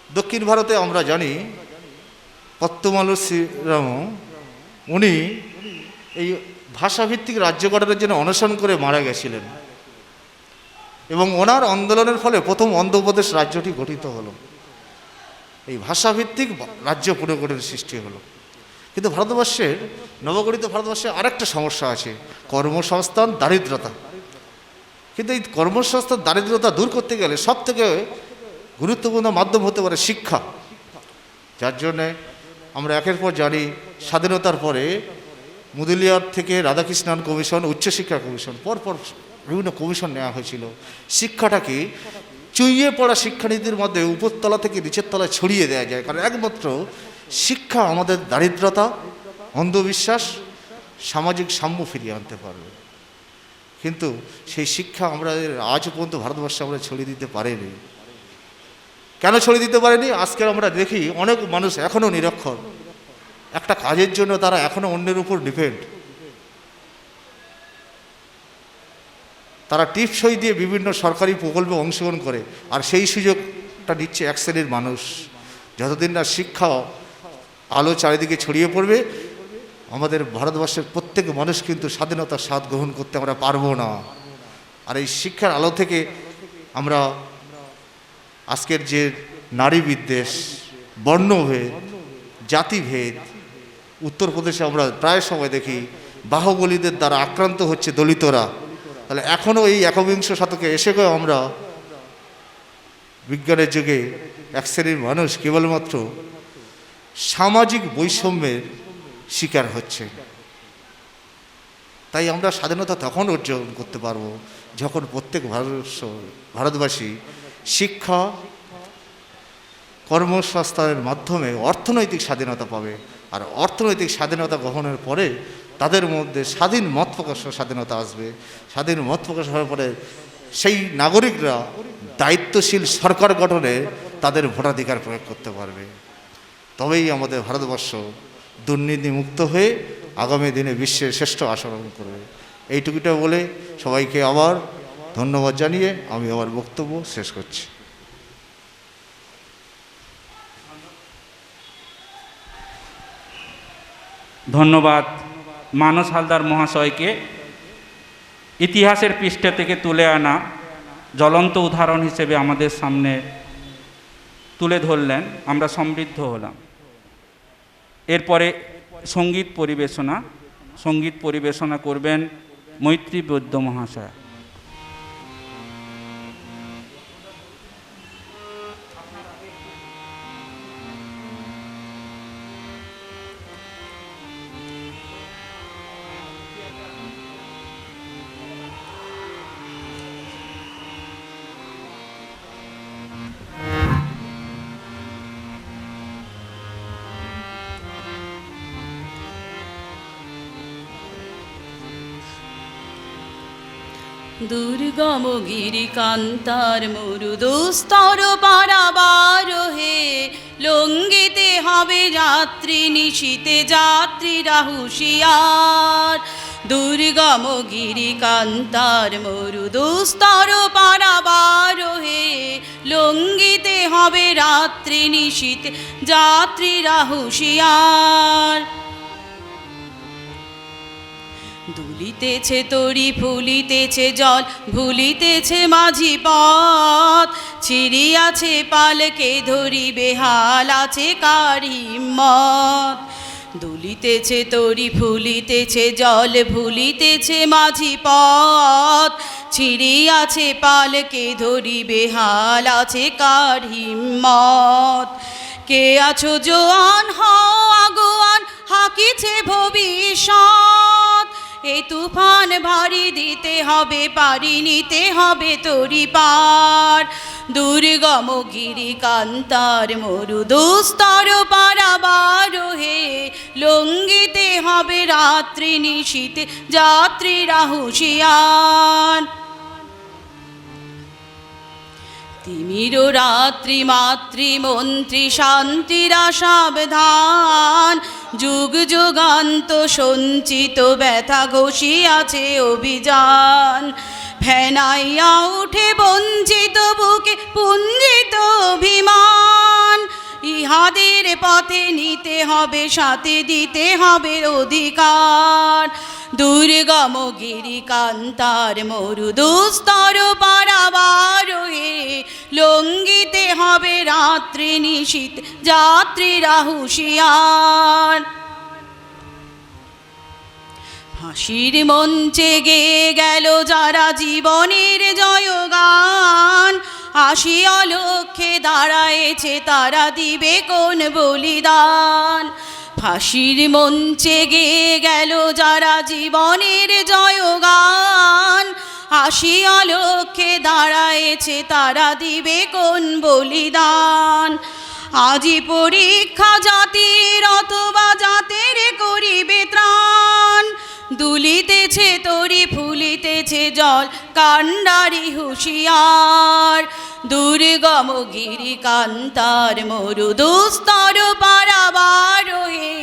দক্ষিণ ভারতে আমরা জানি পত্তমালু শ্রীরাম উনি এই ভাষাভিত্তিক রাজ্য গঠনের জন্য অনশন করে মারা গেছিলেন, এবং ওনার আন্দোলনের ফলে প্রথম অন্ধ্রপ্রদেশ রাজ্যটি গঠিত হলো। এই ভাষাভিত্তিক রাজ্য পুনর্গঠনের সৃষ্টি হলো। কিন্তু ভারতবর্ষের নবগঠিত ভারতবর্ষে আরেকটা সমস্যা আছে, কর্মসংস্থান, দারিদ্রতা। কিন্তু এই কর্মসংস্থান দারিদ্রতা দূর করতে গেলে সব থেকে গুরুত্বপূর্ণ মাধ্যম হতে পারে শিক্ষা, যার জন্যে আমরা একের পর জানি স্বাধীনতার পরে মুদলিয়ার থেকে রাধাকৃষ্ণন কমিশন, উচ্চশিক্ষা কমিশন, পরপর বিভিন্ন কমিশন নেওয়া হয়েছিল। শিক্ষাটাকে চুইয়ে পড়া শিক্ষানীতির মধ্যে উপরতলা থেকে নিচের তলায় ছড়িয়ে দেওয়া যায়, কারণ একমাত্র শিক্ষা আমাদের দারিদ্রতা, অন্ধবিশ্বাস, সামাজিক সাম্য ফিরিয়ে আনতে পারবে। কিন্তু সেই শিক্ষা আমরা আজ পর্যন্ত ভারতবর্ষে আমরা ছড়িয়ে দিতে পারিনি। কেন ছড়িয়ে দিতে পারিনি? আজকে আমরা দেখি অনেক মানুষ এখনও নিরক্ষর, একটা কাজের জন্য তারা এখনও অন্যের উপর ডিপেন্ড। তারা টিপসই দিয়ে বিভিন্ন সরকারি প্রকল্পে অংশগ্রহণ করে, আর সেই সুযোগটা নিচ্ছে এক শ্রেণীর মানুষ। যতদিন না শিক্ষা আলো চারিদিকে ছড়িয়ে পড়বে, আমাদের ভারতবর্ষের প্রত্যেক মানুষ কিন্তু স্বাধীনতার স্বাদ গ্রহণ করতে আমরা পারবো না। আর এই শিক্ষার আলো থেকে আমরা আজকের যে নারী বিদ্বেষ, বর্ণভেদ, জাতিভেদ, উত্তরপ্রদেশে আমরা প্রায় সময় দেখি বাহুবলীদের দ্বারা আক্রান্ত হচ্ছে দলিতরা। তাহলে এখনও এই একবিংশ শতকে এসে গিয়েও আমরা বিজ্ঞানের যুগে এক শ্রেণীর মানুষ কেবলমাত্র সামাজিক বৈষম্যের শিকার হচ্ছে। তাই আমরা স্বাধীনতা তখন অর্জন করতে পারবো যখন প্রত্যেক ভারতবাসী শিক্ষা, কর্মসংস্থানের মাধ্যমে অর্থনৈতিক স্বাধীনতা পাবে। আর অর্থনৈতিক স্বাধীনতা গ্রহণের পরে তাদের মধ্যে স্বাধীন মত প্রকাশের স্বাধীনতা আসবে। স্বাধীন মত প্রকাশ হওয়ার পরে সেই নাগরিকরা দায়িত্বশীল সরকার গঠনে তাদের ভোটাধিকার প্রয়োগ করতে পারবে। তবেই আমাদের ভারতবর্ষ দুর্নীতিমুক্ত হয়ে আগামী দিনে বিশ্বের শ্রেষ্ঠ আচরণ করবে। এইটুকুটা বলে সবাইকে আবার ধন্যবাদ জানিয়ে আমি আমার বক্তব্য শেষ করছি। ধন্যবাদ মানস হালদার মহাশয়কে। ইতিহাসের পৃষ্ঠা থেকে তুলে আনা জ্বলন্ত উদাহরণ হিসেবে আমাদের সামনে তুলে ধরলেন, আমরা সমৃদ্ধ হলাম। এরপরে সঙ্গীত পরিবেশনা করবেন মৈত্রী বৈদ্য মহাশয়। দুর্গম গিরিকান্তার মরুদুস্তর পারাবার হে, লঙ্ঘিতে হবে যাত্রী নিশীতে যাত্রীরা হুঁশিয়ার। দুর্গম গিরিকান্তার মরুদুস্তর পারাবার হে, লঙ্ঘিতে হবে রাত্রি নিশীতে যাত্রীরা হুঁশিয়ার। দুলিতেছে তরি ফুলিতেছে জল ভুলিতেছে মাঝি পথ, ছিড়িয়াছে পালকে ধরি বেহাল আছে কার হিম্মত। দুলিতেছে তরি ফুলিতেছে জল ভুলিতেছে মাঝি পথ, ছিড়িয়াছে পালকে ধরি বেহাল আছে কার হিম্মত। কে আছো জোয়ান হও আগুয়ান হাকিছে ভবিষ্যৎ, এই তুফান ভারী দিতে হবে পারি নিতে হবে তরি পার। দুর্গম গিরিকান্তার মরুদুস্তর পারাবার হে, লঙ্ঘিতে হবে রাত্রি নিশীতে যাত্রীরা হুঁশিয়ার। তিমির রাত্রি মাতৃমন্ত্রী শান্তিরা সাবধান, যুগ যুগান্ত সঞ্চিত ব্যথা ঘষিয়াছে অভিযান। ফেনাইয়া উঠে বঞ্চিত বুকে পুঞ্জিত অভিমান, ইহাদের পথে নিতে হবে সাথে দিতে হবে অধিকার। দুর্গম গিরিকান্তার মরুদুস্তর পারাবার হে, লঙ্ঘিতে হবে রাত্রি নিশীত যাত্রীরা হুঁশিয়ার। ফাঁসির মঞ্চে গেয়ে গেল যারা জীবনের জয়গান, আসিয়া লক্ষ্যে দাঁড়ায়েছে তারা দিবে কোন বলিদান। ফাঁসির মঞ্চে গেয়ে গেল যারা জীবনের জয়গান, আসিয়া লক্ষ্যে দাঁড়ায়েছে তারা দিবে কোন বলিদান। আজি পরীক্ষা জাতির অথবা জাতের করিবে ত্রাণ, দুলিতেছে তরি ফুলিতেছে জল কান্ডারি হুঁশিয়ার। দুর্গম গিরিকান্তার মরুদুস্তর পারাবার হে,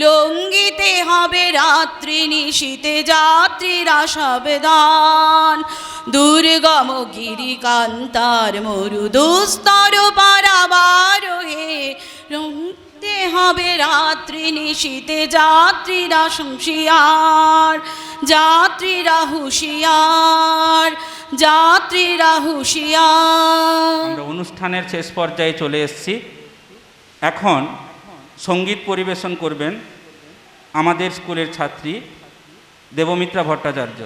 লঙ্ঘিতে হবে রাত্রি নিশীতে যাত্রীরা সাবধান। দুর্গম গিরিকান্তার মরুদুস্তর পারাবার হে, লঙ্ঘিতে হবে রাত্রি নিশীতে যাত্রীরা হুঁশিয়ার। যাত্রীরা হুঁশিয়ার, যাত্রীরা হুঁশিয়ার। আমরা অনুষ্ঠানের শেষ পর্যায়ে চলে এসেছি। এখন সঙ্গীত পরিবেশন করবেন আমাদের স্কুলের ছাত্রী দেবমিত্রা ভট্টাচার্য।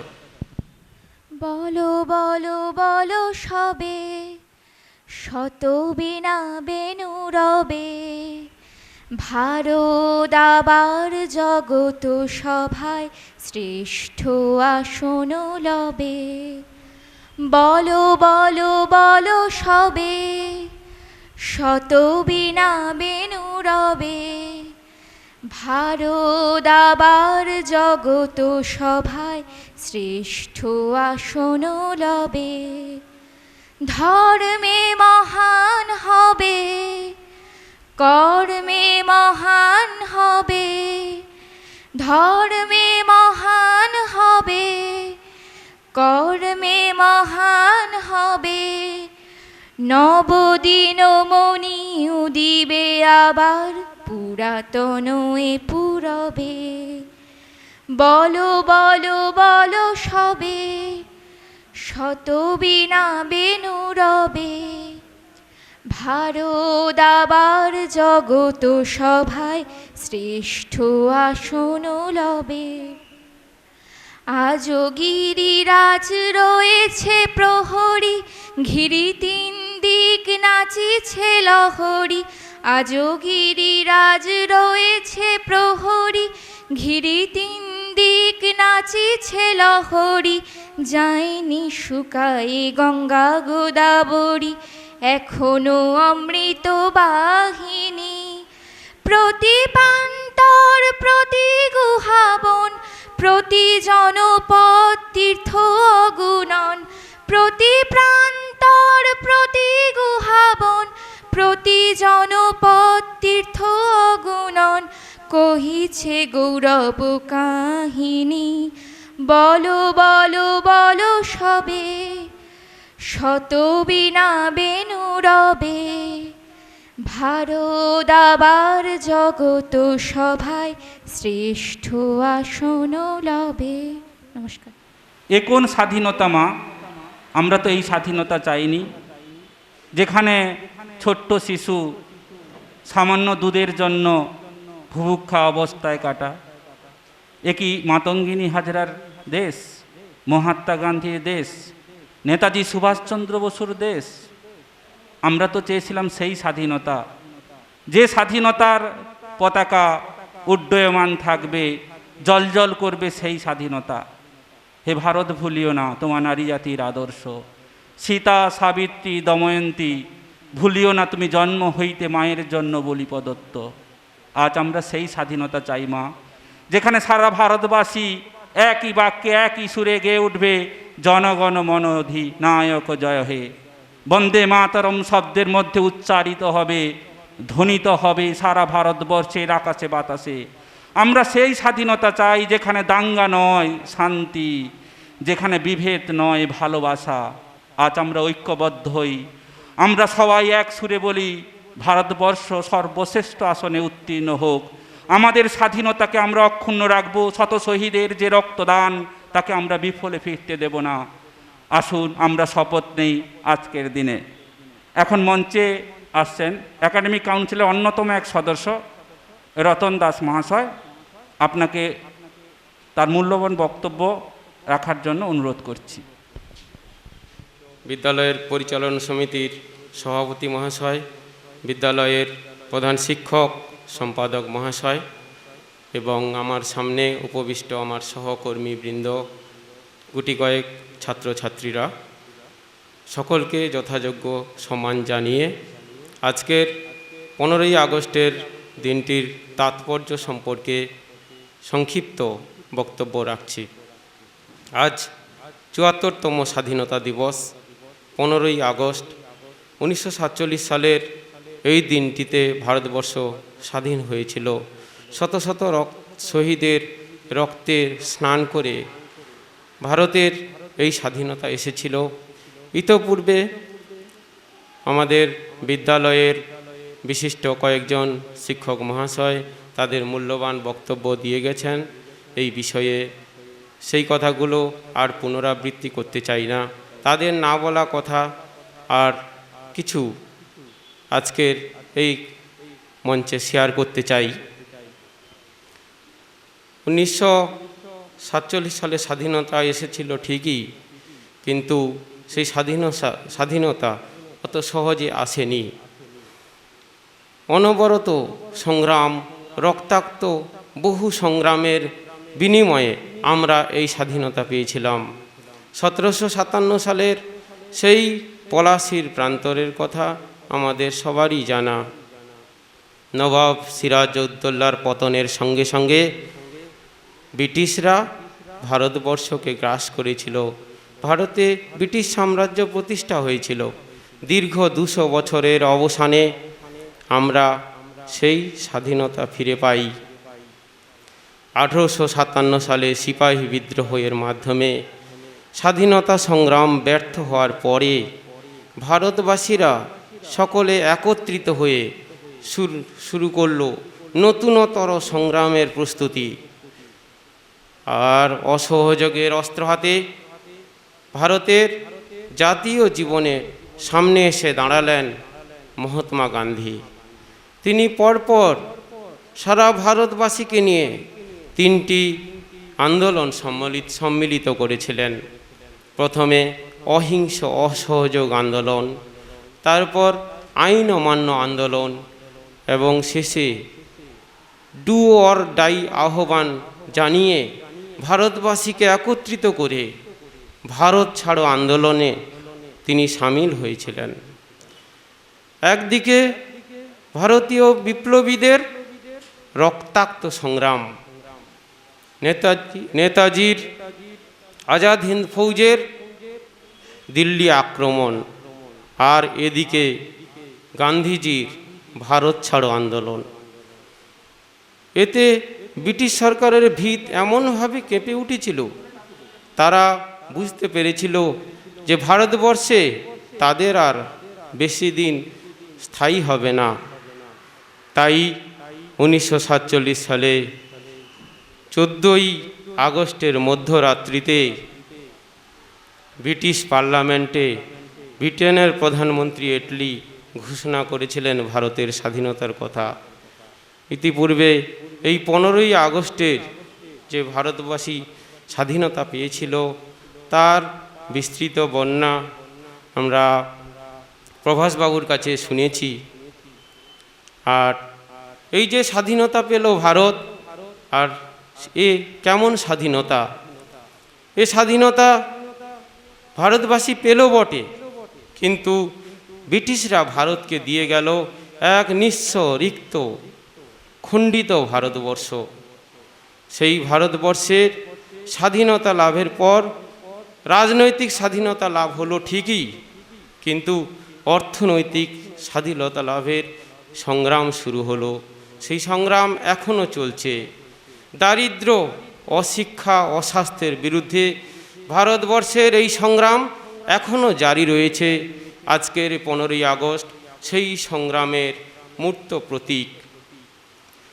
বলো বলো বলো সবে, শত বিনা বেনু রবে, ভারত আবার জগত সভায় শ্রেষ্ঠ আসন লবে। বলো বলো বলো সবে, শত বিনা বেনু রবে, ভারত আবার জগত সভায় শ্রেষ্ঠ আসন লবে। ধর্মে মহান হবে, কর্মে মহান হবে, ধর্মে মহান হবে, কর্মে মহান হবে। নবদিন মণি উদিবে আবার, পুরাতন এ পুরবে। বলো বলো বলো সবে, শত বিনা বেনু রবে। ভারত আবার জগত সভায় শ্রেষ্ঠ আসন লবে। আজও গিরিরাজ রয়েছে প্রহরী, ঘিরি তিন দিক নাচিছে লহরী। আজও গিরিরাজ রয়েছে প্রহরী, ঘিরি তিন দিক নাচিছে লহরী। যায়নি শুকায়ে গঙ্গা গোদাবরী, এখনো অমৃত বাহিনী। প্রতি প্রান্তর প্রতি গুহাবন, প্রতি জনপদ তীর্থ অগুণন। প্রতি প্রান্তর প্রতি গুহাবন, প্রতি জনপদ তীর্থ অগুণন। কহিছে গৌরব কাহিনী, বলো বলো বলো সবে, শত বিনা বেনু রবে। ভারত আবার জগত সভায় শ্রেষ্ঠ আসন লবে। নমস্কার। এ কোন স্বাধীনতা মা? আমরা তো এই স্বাধীনতা চাইনি, যেখানে ছোট্ট শিশু সামান্য দুধের জন্য ভুভুক্ষা অবস্থায় কাটা। এ কি মাতঙ্গিনী হাজরার দেশ, মহাত্মা গান্ধীর দেশ, নেতাজি সুভাষচন্দ্র বসুর দেশ? আমরা তো চেয়েছিলাম সেই স্বাধীনতা, যে স্বাধীনতার পতাকা উড্ডয়মান থাকবে, জলজল করবে সেই স্বাধীনতা। হে ভারত ভুলিও না তোমার নারী জাতির আদর্শ। সীতা, সাবিত্রী, দময়ন্তী, ভুলিও না তুমি জন্ম হইতে মায়ের জন্য বলি প্রদত্ত। আজ আমরা সেই স্বাধীনতা চাই মা, যেখানে সারা ভারতবাসী একই বাক্যে একই সুরে গেয়ে উঠবে, জনগণ মন অধিনায়ক জয় হে। বন্দে মাতরম শব্দের মধ্যে উচ্চারিত হবে, ধ্বনিত হবে সারা ভারতবর্ষের আকাশে বাতাসে। আমরা সেই স্বাধীনতা চাই যেখানে দাঙ্গা নয় শান্তি, যেখানে বিভেদ নয় ভালোবাসা। আজ আমরা ঐক্যবদ্ধ হই, আমরা সবাই এক সুরে বলি, ভারতবর্ষ সর্বশ্রেষ্ঠ আসনে উত্তীর্ণ হোক। আমাদের স্বাধীনতাকে আমরা অক্ষুণ্ণ রাখব, শত শহীদের যে রক্তদান তাকে আমরা বিফলে ফিরতে দেব না। আসুন আমরা শপথ নেই আজকের দিনে। এখন মঞ্চে আসছেন একাডেমিক কাউন্সিলের অন্যতম এক সদস্য রতন দাস মহাশয়, আপনাকে তার মূল্যবান বক্তব্য রাখার জন্য অনুরোধ করছি। বিদ্যালয়ের পরিচালনা সমিতির সভাপতি মহাশয়, বিদ্যালয়ের প্রধান শিক্ষক সম্পাদক মহাশয় এবং আমার সামনে উপবিষ্ট আমার সহকর্মীবৃন্দ, গুটি কয়েক ছাত্রছাত্রীরা, সকলকে যথাযোগ্য সম্মান জানিয়ে আজকের 15ই আগস্টের দিনটির তাৎপর্য সম্পর্কে সংক্ষিপ্ত বক্তব্য রাখছি। আজ ৭৪তম স্বাধীনতা দিবস। 15ই আগস্ট 1947 সালের এই দিনটিতে ভারতবর্ষ স্বাধীন হয়েছিল। শত শত শহীদের রক্তে স্নান করে ভারতের এই স্বাধীনতা এসেছিল। ইতপূর্বে আমাদের বিদ্যালয়ের বিশিষ্ট কয়েকজন শিক্ষক মহাশয় তাদের মূল্যবান বক্তব্য দিয়ে গেছেন এই বিষয়ে। সেই কথাগুলো আর পুনরাবৃত্তি করতে চাই না। তাদের না বলা কথা আর কিছু আজকের এই মঞ্চে শেয়ার করতে চাই। 1947 সালে স্বাধীনতা এসেছিল ঠিকই, কিন্তু সেই স্বাধীনতা অত সহজে আসেনি। অনবরত সংগ্রাম, রক্তাক্ত বহু সংগ্রামের বিনিময়ে আমরা এই স্বাধীনতা পেয়েছিলাম। 1757 সালের সেই পলাশির প্রান্তরের কথা আমাদের সবারই জানা। নবাব সিরাজউদ্দৌলার পতনের সঙ্গে সঙ্গে ব্রিটিশরা ভারতবর্ষকে গ্রাস করেছিল। ভারতে ব্রিটিশ সাম্রাজ্য প্রতিষ্ঠা হয়েছিল। দীর্ঘ 200 বছরের অবসানে আমরা সেই স্বাধীনতা ফিরে পাই। 1857 সালে সিপাহী বিদ্রোহের মাধ্যমে স্বাধীনতা সংগ্রাম ব্যর্থ হওয়ার পরে ভারতবাসীরা সকলে একত্রিত হয়ে শুরু করলো নতুনতর সংগ্রামের প্রস্তুতি। আর অসহযোগের অস্ত্র হাতে ভারতের জাতীয় জীবনে সামনে এসে দাঁড়ালেন মহাত্মা গান্ধী। তিনি পরপর সারা ভারতবাসীকে নিয়ে 3টি আন্দোলন সম্মিলিত করেছিলেন। প্রথমে অহিংস অসহযোগ আন্দোলন, তারপর আইন অমান্য আন্দোলন এবং শেষে ডু অর ডাই আহ্বান জানিয়ে ভারতবাসীকে একত্রিত করে ভারত ছাড়ো আন্দোলনে তিনি সামিল হয়েছিলেন। একদিকে ভারতীয় বিপ্লবীদের রক্তাক্ত সংগ্রাম, নেতাজির আজাদ হিন্দ ফৌজের দিল্লি আক্রমণ, আর এদিকে গান্ধীজির ভারত ছাড়ো আন্দোলন। এতে ব্রিটিশ সরকারের ভিত এমনভাবে কেঁপে উঠেছিল, তারা বুঝতে পেরেছিল যে ভারতবর্ষে তাদের আর বেশি দিন স্থায়ী হবে না। তাই 1947 সালে 14ই আগস্টের মধ্যরাত্রিতে ব্রিটিশ পার্লামেন্টে ব্রিটেনের প্রধানমন্ত্রী এটলি ঘোষণা করেছিলেন ভারতের স্বাধীনতার কথা। ইতিপূর্বে এই 15ই আগস্টের যে ভারতবাসী স্বাধীনতা পেয়েছিল তার বিস্তৃত বর্ণনা আমরা প্রভাসবাবুর কাছে শুনেছি। আর এই যে স্বাধীনতা পেল ভারত, আর এ কেমন স্বাধীনতা? এ স্বাধীনতা ভারতবাসী পেল বটে, কিন্তু ব্রিটিশরা ভারতকে দিয়ে গেল এক নিঃস্ব রিক্ত খণ্ডিত ভারতবর্ষ। সেই ভারতবর্ষের স্বাধীনতা লাভের পর রাজনৈতিক স্বাধীনতা লাভ হলো ঠিকই, কিন্তু অর্থনৈতিক স্বাধীনতা লাভের সংগ্রাম শুরু হলো। সেই সংগ্রাম এখনও চলছে। দারিদ্র, অশিক্ষা, অস্বাস্থ্যের বিরুদ্ধে ভারতবর্ষের এই সংগ্রাম এখনও জারি রয়েছে। আজকের 15ই আগস্ট সেই সংগ্রামের মূর্ত প্রতীক।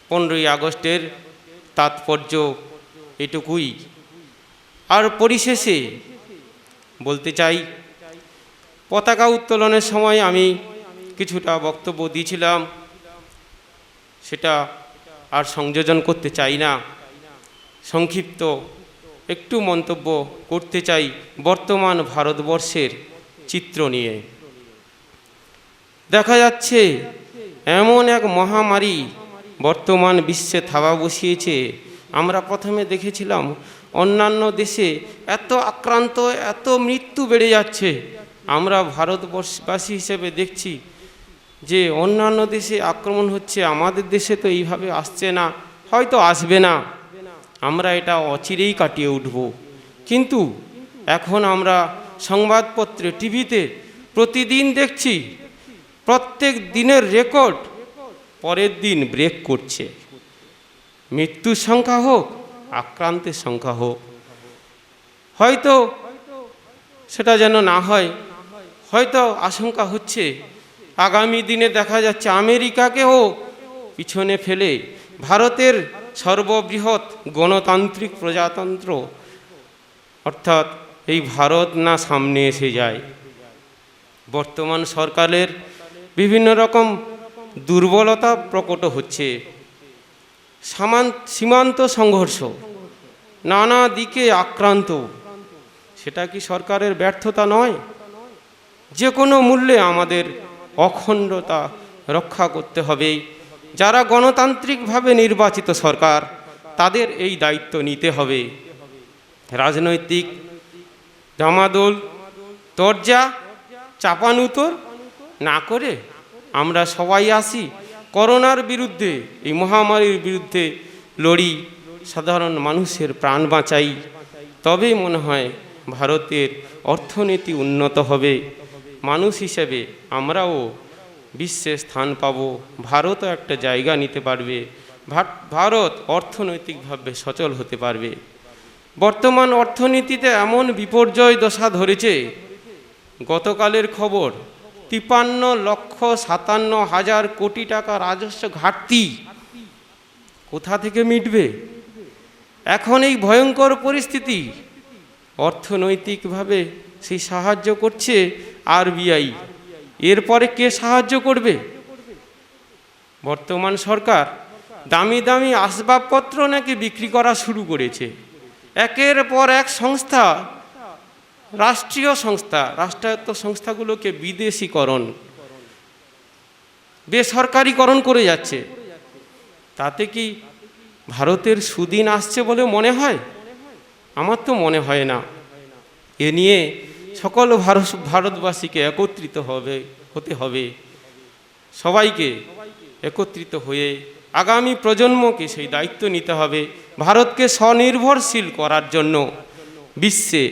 15ই আগস্টের তাৎপর্য এটুকুই। আর পরিশেষে বলতে চাই, পতাকা উত্তোলনের সময় আমি কিছুটা বক্তব্য দিয়েছিলাম, সেটা আর সংযোজন করতে চাই না। সংক্ষিপ্ত একটু মন্তব্য করতে চাই বর্তমান ভারতবর্ষের চিত্র নিয়ে। দেখা যাচ্ছে এমন এক মহামারী বর্তমান বিশ্বে থাবা বসিয়েছে। আমরা প্রথমে দেখেছিলাম অন্যান্য দেশে এত আক্রান্ত, এত মৃত্যু বেড়ে যাচ্ছে। আমরা ভারতবর্ষবাসী হিসেবে দেখছি যে অন্যান্য দেশে আক্রমণ হচ্ছে, আমাদের দেশে তো এইভাবে আসছে না, হয়তো আসবে না, আমরা এটা অচিরেই কাটিয়ে উঠব। কিন্তু এখন আমরা সংবাদপত্রে, টিভিতে প্রতিদিন দেখছি প্রত্যেক দিনের রেকর্ড পরের দিন ব্রেক করছে। মৃত্যুর সংখ্যা হোক, আক্রান্তের সংখ্যা হোক, হয়তো সেটা যেন না হয়, হয়তো আশঙ্কা হচ্ছে আগামী দিনে দেখা যাচ্ছে আমেরিকাকেও পিছনে ফেলে ভারতের সর্ববৃহৎ গণতান্ত্রিক প্রজাতন্ত্র অর্থাৎ এই ভারত না সামনে এসে যায়। বর্তমান সরকারের বিভিন্ন রকম দুর্বলতা প্রকট হচ্ছে। সীমান্ত সংঘর্ষ, নানা দিকে আক্রান্ত, সেটা কি সরকারের ব্যর্থতা নয়? যে কোনো মূল্যে আমাদের অখণ্ডতা রক্ষা করতে হবে। যারা গণতান্ত্রিকভাবে নির্বাচিত সরকার, তাদের এই দায়িত্ব নিতে হবে। রাজনৈতিক ডামাডোল, তরজা, চাপানুতর না করে আমরা সবাই আসি করোনার বিরুদ্ধে, এই মহামারীর বিরুদ্ধে লড়ি, সাধারণ মানুষের প্রাণ বাঁচাই, তবেই মনে হয় ভারতের অর্থনীতি উন্নত হবে। মানুষ হিসেবে আমরাও বিশ্বে স্থান পাব, ভারতও একটা জায়গা নিতে পারবে, ভারত অর্থনৈতিকভাবে সচল হতে পারবে। বর্তমান অর্থনীতিতে এমন বিপর্যয় দশা ধরেছে, গতকালের খবর 53,57,000 কোটি টাকা রাজস্ব ঘাটতি কোথা থেকে মিটবে? এখন এই ভয়ঙ্কর পরিস্থিতি, অর্থনৈতিকভাবে সেই সাহায্য করছে আরবিআই, এরপরে কে সাহায্য করবে? বর্তমান সরকার দামি দামি আসবাবপত্র নাকি বিক্রি করা শুরু করেছে। একের পর এক সংস্থা, রাষ্ট্রীয় সংস্থা, রাষ্ট্রায়ত্ত সংস্থাগুলোকে বিদেশীকরণ, বেসরকারিকরণ করে যাচ্ছে। তাতে কি ভারতের সুদিন আসছে বলে মনে হয়? আমার তো মনে হয় না। এ নিয়ে সকল ভারতবাসীকে একত্রিত হতে হবে, সবাইকে একত্রিত হয়ে আগামী প্রজন্মকে সেই দায়িত্ব নিতে হবে, ভারতকে স্বনির্ভরশীল করার জন্য, বিশ্বে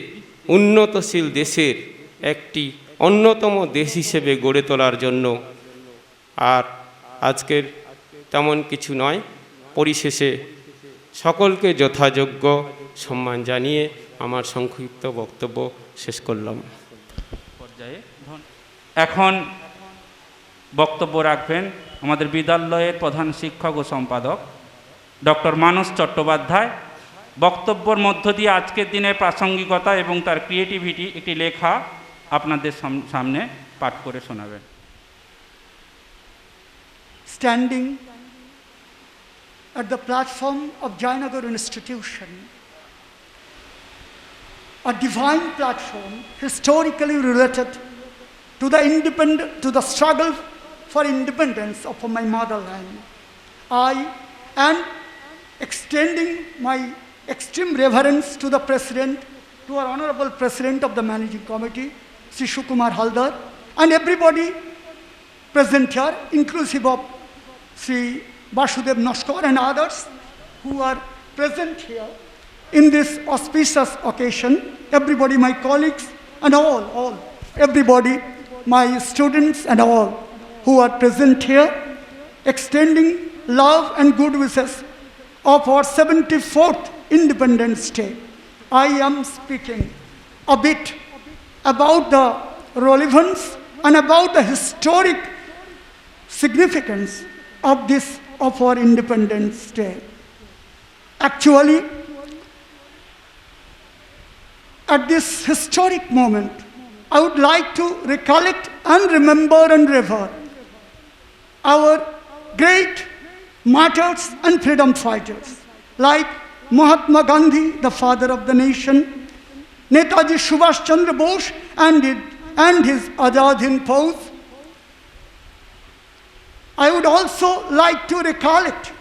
উন্নতশীল দেশের একটি অন্যতম দেশ হিসেবে গড়ে তোলার জন্য। আর আজকের তেমন কিছু নয়, পরিশেষে সকলকে যথাযোগ্য সম্মান জানিয়ে আমার সংক্ষিপ্ত বক্তব্য শেষ করলাম। পর্যায়ে এখন বক্তব্য রাখবেন আমাদের বিদ্যালয়ের প্রধান শিক্ষক ও সম্পাদক ডক্টর মানস চট্টোপাধ্যায়। বক্তব্যের মধ্য দিয়ে আজকের দিনের প্রাসঙ্গিকতা এবং তার ক্রিয়েটিভিটি একটি লেখা আপনাদের সামনে পাঠ করে শোনাবেন। Standing at the platform of Jayanagar Institution, a divine platform historically related to the struggle for independence of my motherland, I am extending my extreme reverence to the President, to our Honorable President of the Managing Committee, Sri Sukumar Haldar, and everybody present here, inclusive of Sri Vasudev Noskar and others who are present here in this auspicious occasion. Everybody, my colleagues and everybody, my students and all who are present here, extending love and good wishes of our 74th Independence Day. I am speaking a bit about the relevance and about the historic significance of our Independence Day. Actually, at this historic moment, I would like to recollect and remember and revere our great martyrs and freedom fighters like Mahatma Gandhi, the father of the nation, Netaji Subhash Chandra Bose and his Azad Hind Fauj. I would also like to recollect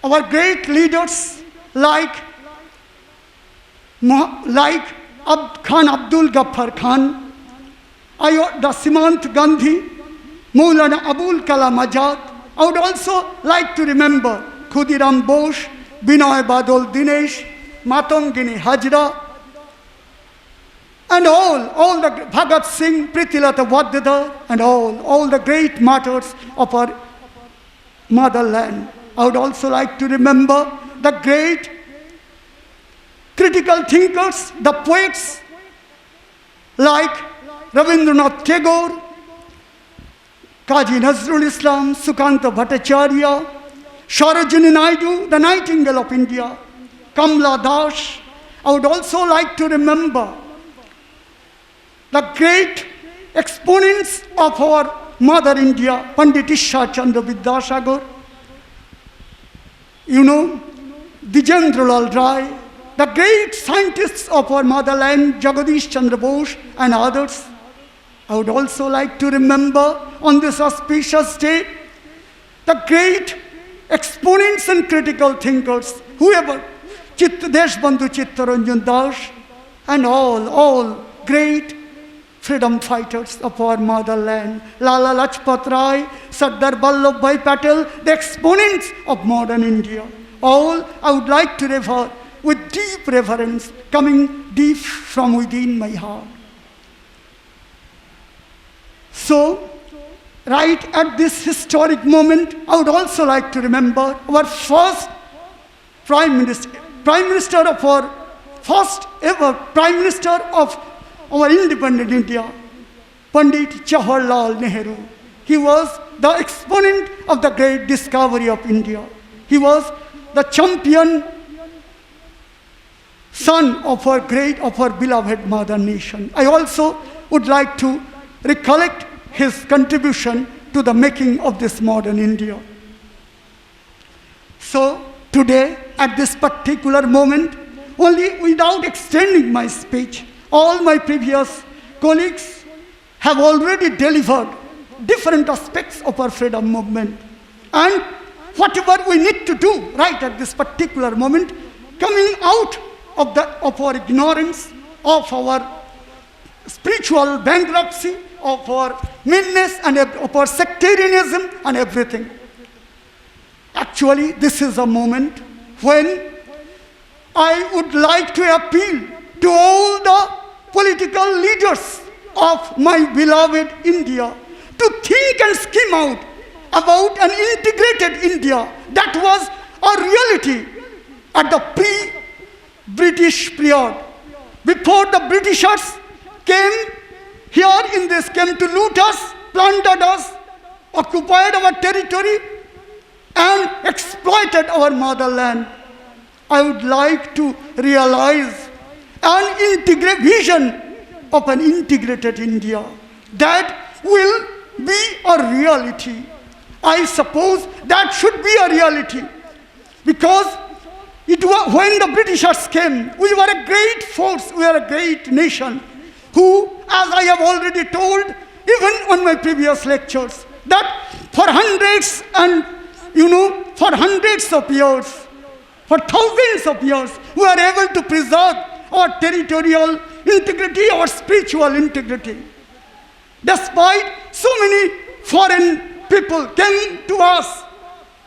our great leaders like Khan Abdul Ghaffar Khan, Simant Gandhi, Maulana Abul Kalam Azad. I would also like to remember Khudiram Bose, Binoy Badol Dinesh, Matangini Hajra, and all the Bhagat Singh, Prithilata Waddada, and all the great martyrs of our motherland. I would also like to remember the great critical thinkers, the poets like Rabindranath Tagore, Kazi Nazrul Islam, Sukanta Bhattacharya, Sarojini Naidu, the Nightingale of India, Kamla Das. I would also like to remember the great exponents of our mother India, Pandit Ishwar Chandra Vidyasagar, Dijendralal Rai, the great scientists of our motherland, Jagadish Chandra Bose and others. I would also like to remember on this auspicious day the great exponents and critical thinkers, whoever, Deshbandhu Chittaranjan Das, and all great freedom fighters of our motherland. Lala Lajpat Rai, Sardar Vallabhbhai Patel, the exponents of modern India. All I would like to refer with deep reverence, coming deep from within my heart. So, right at this historic moment, I would also like to remember our first Prime Minister of our first ever Prime Minister of our independent India, Pandit Jawaharlal Nehru. He was the exponent of the great discovery of India. He was the champion son of our beloved mother nation. I also would like to recollect his contribution to the making of this modern India. So today, at this particular moment, only without extending my speech, all my previous colleagues have already delivered different aspects of our freedom movement. And whatever we need to do right at this particular moment, coming out of our ignorance, of our spiritual bankruptcy, of our meanness and of our sectarianism and everything. Actually, this is a moment when I would like to appeal to all the political leaders of my beloved India to think and skim out about an integrated India that was a reality at the pre-British period. Before the Britishers came to loot us, plundered us, occupied our territory, and exploited our motherland. I would like to realize an vision of an integrated India that will be a reality. I suppose that should be a reality, because when the Britishers came, we were a great force, we were a great nation who, as I have already told, even on my previous lectures, that for hundreds of years, for thousands of years, we are able to preserve our territorial integrity, our spiritual integrity. Despite so many foreign people came to us,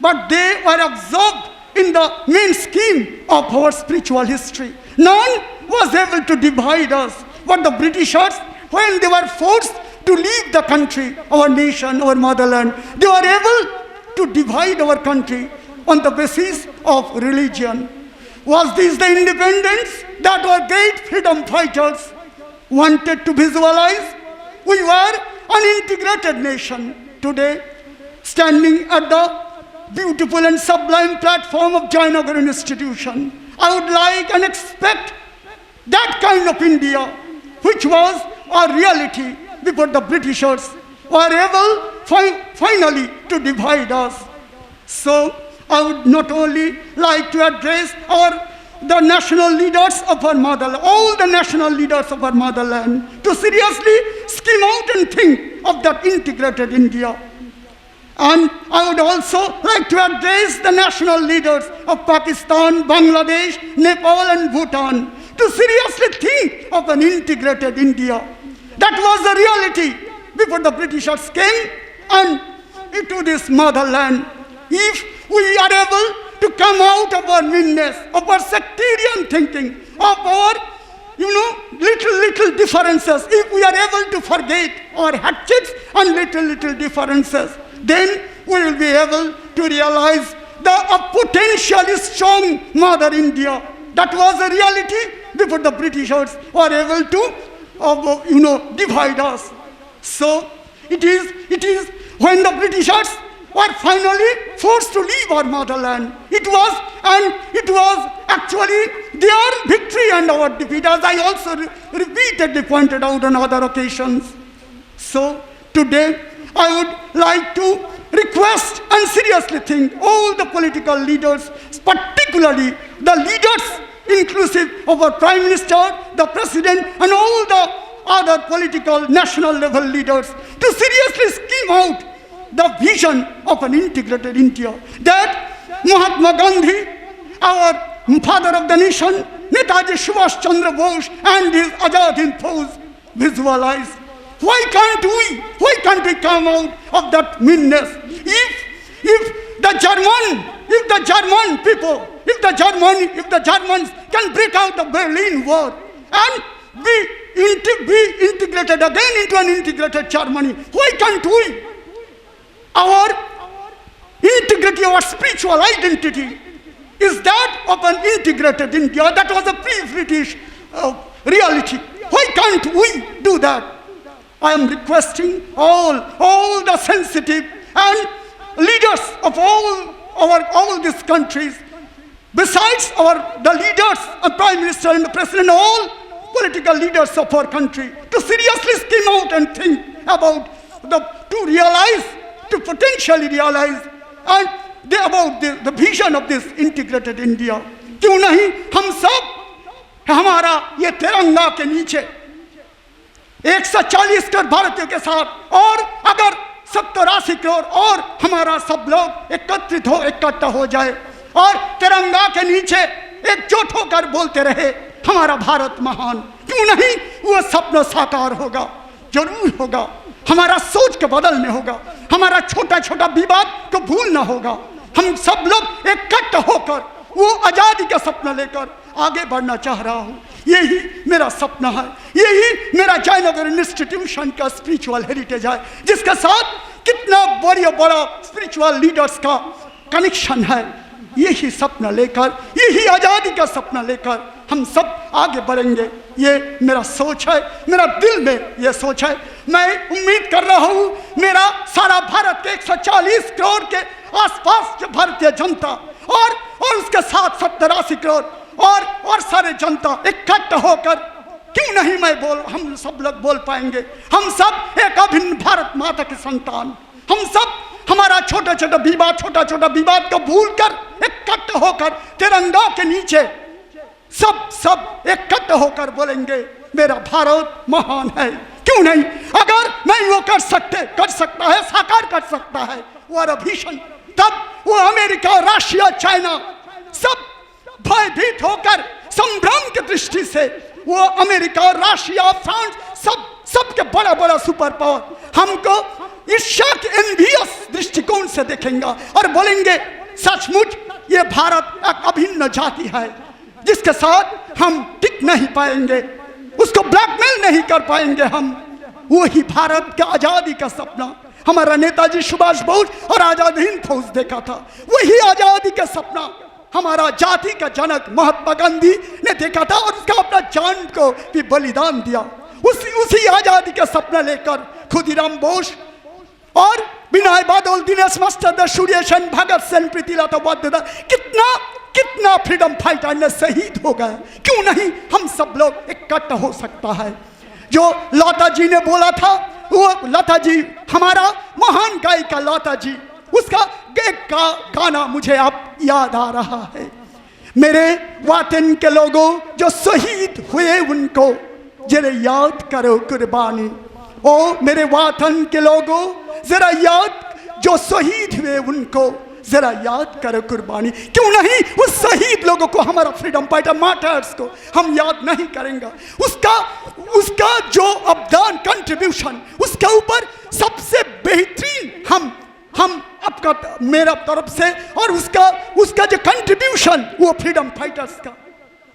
but they were absorbed in the main scheme of our spiritual history. None was able to divide us. But the Britishers, when they were forced to leave the country, our nation, our motherland, they were able to divide our country on the basis of religion. Was this the independence that our great freedom fighters wanted to visualize? We were an integrated nation today, standing at the beautiful and sublime platform of Jayanagar Institution. I would like and expect that kind of India, which was a reality before the Britishers were able finally to divide us. So I would not only like to address the national leaders of our motherland, all the national leaders of our motherland, to seriously skim out and think of that integrated India. And I would also like to address the national leaders of Pakistan, Bangladesh, Nepal and Bhutan to seriously think of an integrated India. That was the reality before the Britishers came and into this motherland. If we are able to come out of our meanness, of our sectarian thinking, of our little differences, if we are able to forget our hatchets and little differences, then we will be able to realize the potentially strong Mother India. That was a reality before the Britishers were able to divide us. So it is when the Britishers were finally forced to leave our motherland. It was actually their victory and our defeat, as I also repeatedly pointed out on other occasions. So today I would like to request and seriously think all the political leaders, particularly the leaders inclusive of our Prime Minister, the President and all the other political national level leaders, to seriously skim out the vision of an integrated India that Mahatma Gandhi, our father of the nation, Netaji Subhash Chandra Bose and his Azad Hind Fauj visualized. Why can't we come out of that meanness? If the German people, if the Germans can break out the Berlin Wall and be integrated again into an integrated Germany, why can't we? Our integrity, our spiritual identity is that of an integrated India. That was a pre-British reality. Why can't we do that? I am requesting all the sensitive and leaders of all these countries, besides the leaders, the Prime Minister and the President, all political leaders of our country, to seriously skim out and think about to potentially realize and about the vision of this integrated India. क्यों नहीं हम सब हमारा ये तिरंगा के नीचे 140 करोड़ भारतीयों के साथ और अगर 70-80 करोड़ और हमारा सब लोग इकट्ठा हो जाए और तिरंगा के नीचे एकजुट होकर बोलते रहे हमारा भारत महान, क्यों नहीं वो सपना साकार होगा, जरूर होगा। हमारा सोच के बदलने होगा, हमारा छोटा छोटा विवाद को भूलना होगा। हम सब लोग इकट्ठा होकर वो आजादी का सपना लेकर आगे बढ़ना चाह रहा हूँ। यही मेरा सपना है, यही मेरा जयनगर इंस्टीट्यूशन का स्पिरिचुअल हेरिटेज है, जिसके साथ कितना बड़ा स्पिरिचुअल लीडर्स का कनेक्शन है। यही सपना लेकर, यही आजादी का सपना लेकर हम सब आगे बढ़ेंगे। ये मेरा सोच है, मेरा दिल में ये सोच है। मैं उम्मीद कर रहा हूँ मेरा सारा भारत के 140 करोड़ के आसपास जो भारतीय जनता और उसके साथ 70-80 करोड़ और सारे जनता इकट्ठा होकर, क्यों नहीं हम सब लोग बोल पाएंगे। हम सब एक अभिन्न भारत माता के संतान, हम सब हमारा छोटा छोटा विवाद को भूलकर इकट्ठा होकर तिरंगा के नीचे सब इकट्ठा होकर बोलेंगे मेरा भारत महान है। क्यों नहीं? अगर नहीं वो कर सकता है, साकार कर सकता है वो विजन, तब वो अमेरिका, रशिया, चाइना सब भयभीत होकर संभ्रम की दृष्टि से वो अमेरिका, रशिया, फ्रांस सबके बड़ा सुपर पावर हमको ईर्ष्या के एनवियस दृष्टिकोण से देखेंगे और बोलेंगे सचमुच ये भारत एक अभिन्न जाति है जिसके साथ हम टिक नहीं पाएंगे, उसको ब्लैकमेल नहीं कर पाएंगे हम। वही भारत के आजादी का सपना हमारा नेताजी सुभाष बोस और आजाद हिंद फौज देखा था, वही आजादी का सपना हमारा जाति का जनक महात्मा गांधी ने देखा था और उसका अपना जान को भी बलिदान दिया। उसी आजादी का सपना लेकर खुदीराम बोस और विनय बादल, दिनेश मास्टर, सूर्य सेन, भगत सिंह, प्रीतिलता वाद्यदा कितना फ्रीडम फाइटर ने शहीद हो गए। क्यों नहीं हम सब लोग इकट्ठा हो सकता है। जो लता जी ने बोला था, वो लता जी हमारा महान गायिका लता जी, उसका एक गाना मुझे अब याद आ रहा है। मेरे वतन के लोगों जो शहीद हुए उनको जरा याद करो कुर्बानी। ओ मेरे वतन के लोगों जरा याद, जो शहीद हुए उनको जरा याद करो कुर्बानी। क्यों नहीं उस शहीद लोगों को, हमारा फ्रीडम फाइटर मार्टर्स को हम याद नहीं करेंगे? उसका जो अवदान, कंट्रीब्यूशन, उसके ऊपर सबसे बेहतरीन हम आपका मेरा तरफ से और उसका जो कंट्रीब्यूशन वो फ्रीडम फाइटर्स का,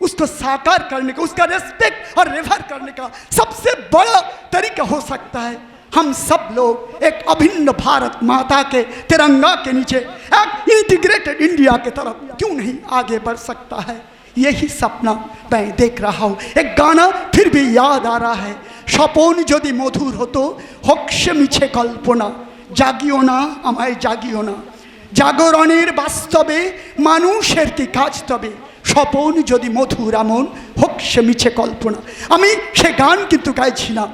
उसको साकार करने का, उसका रेस्पेक्ट और रेफर करने का सबसे बड़ा तरीका हो सकता है हम सब लोग एक अभिन्न भारत माता के तिरंगा के नीचे एक इंटीग्रेटेड इंडिया के तरफ क्यों नहीं आगे बढ़ सकता है। यही सपना मैं देख रहा हूँ। एक गाना फिर भी याद आ रहा है, স্বপন যদি মধুর হতো হোক সে মিছে কল্পনা, জাগিও না আমায় জাগিও না, জাগরণের বাস্তবে মানুষের কি কাজ তবে, স্বপন যদি মধুর এমন হোক সে মিছে কল্পনা। আমি সে গান কিন্তু গাইছি না।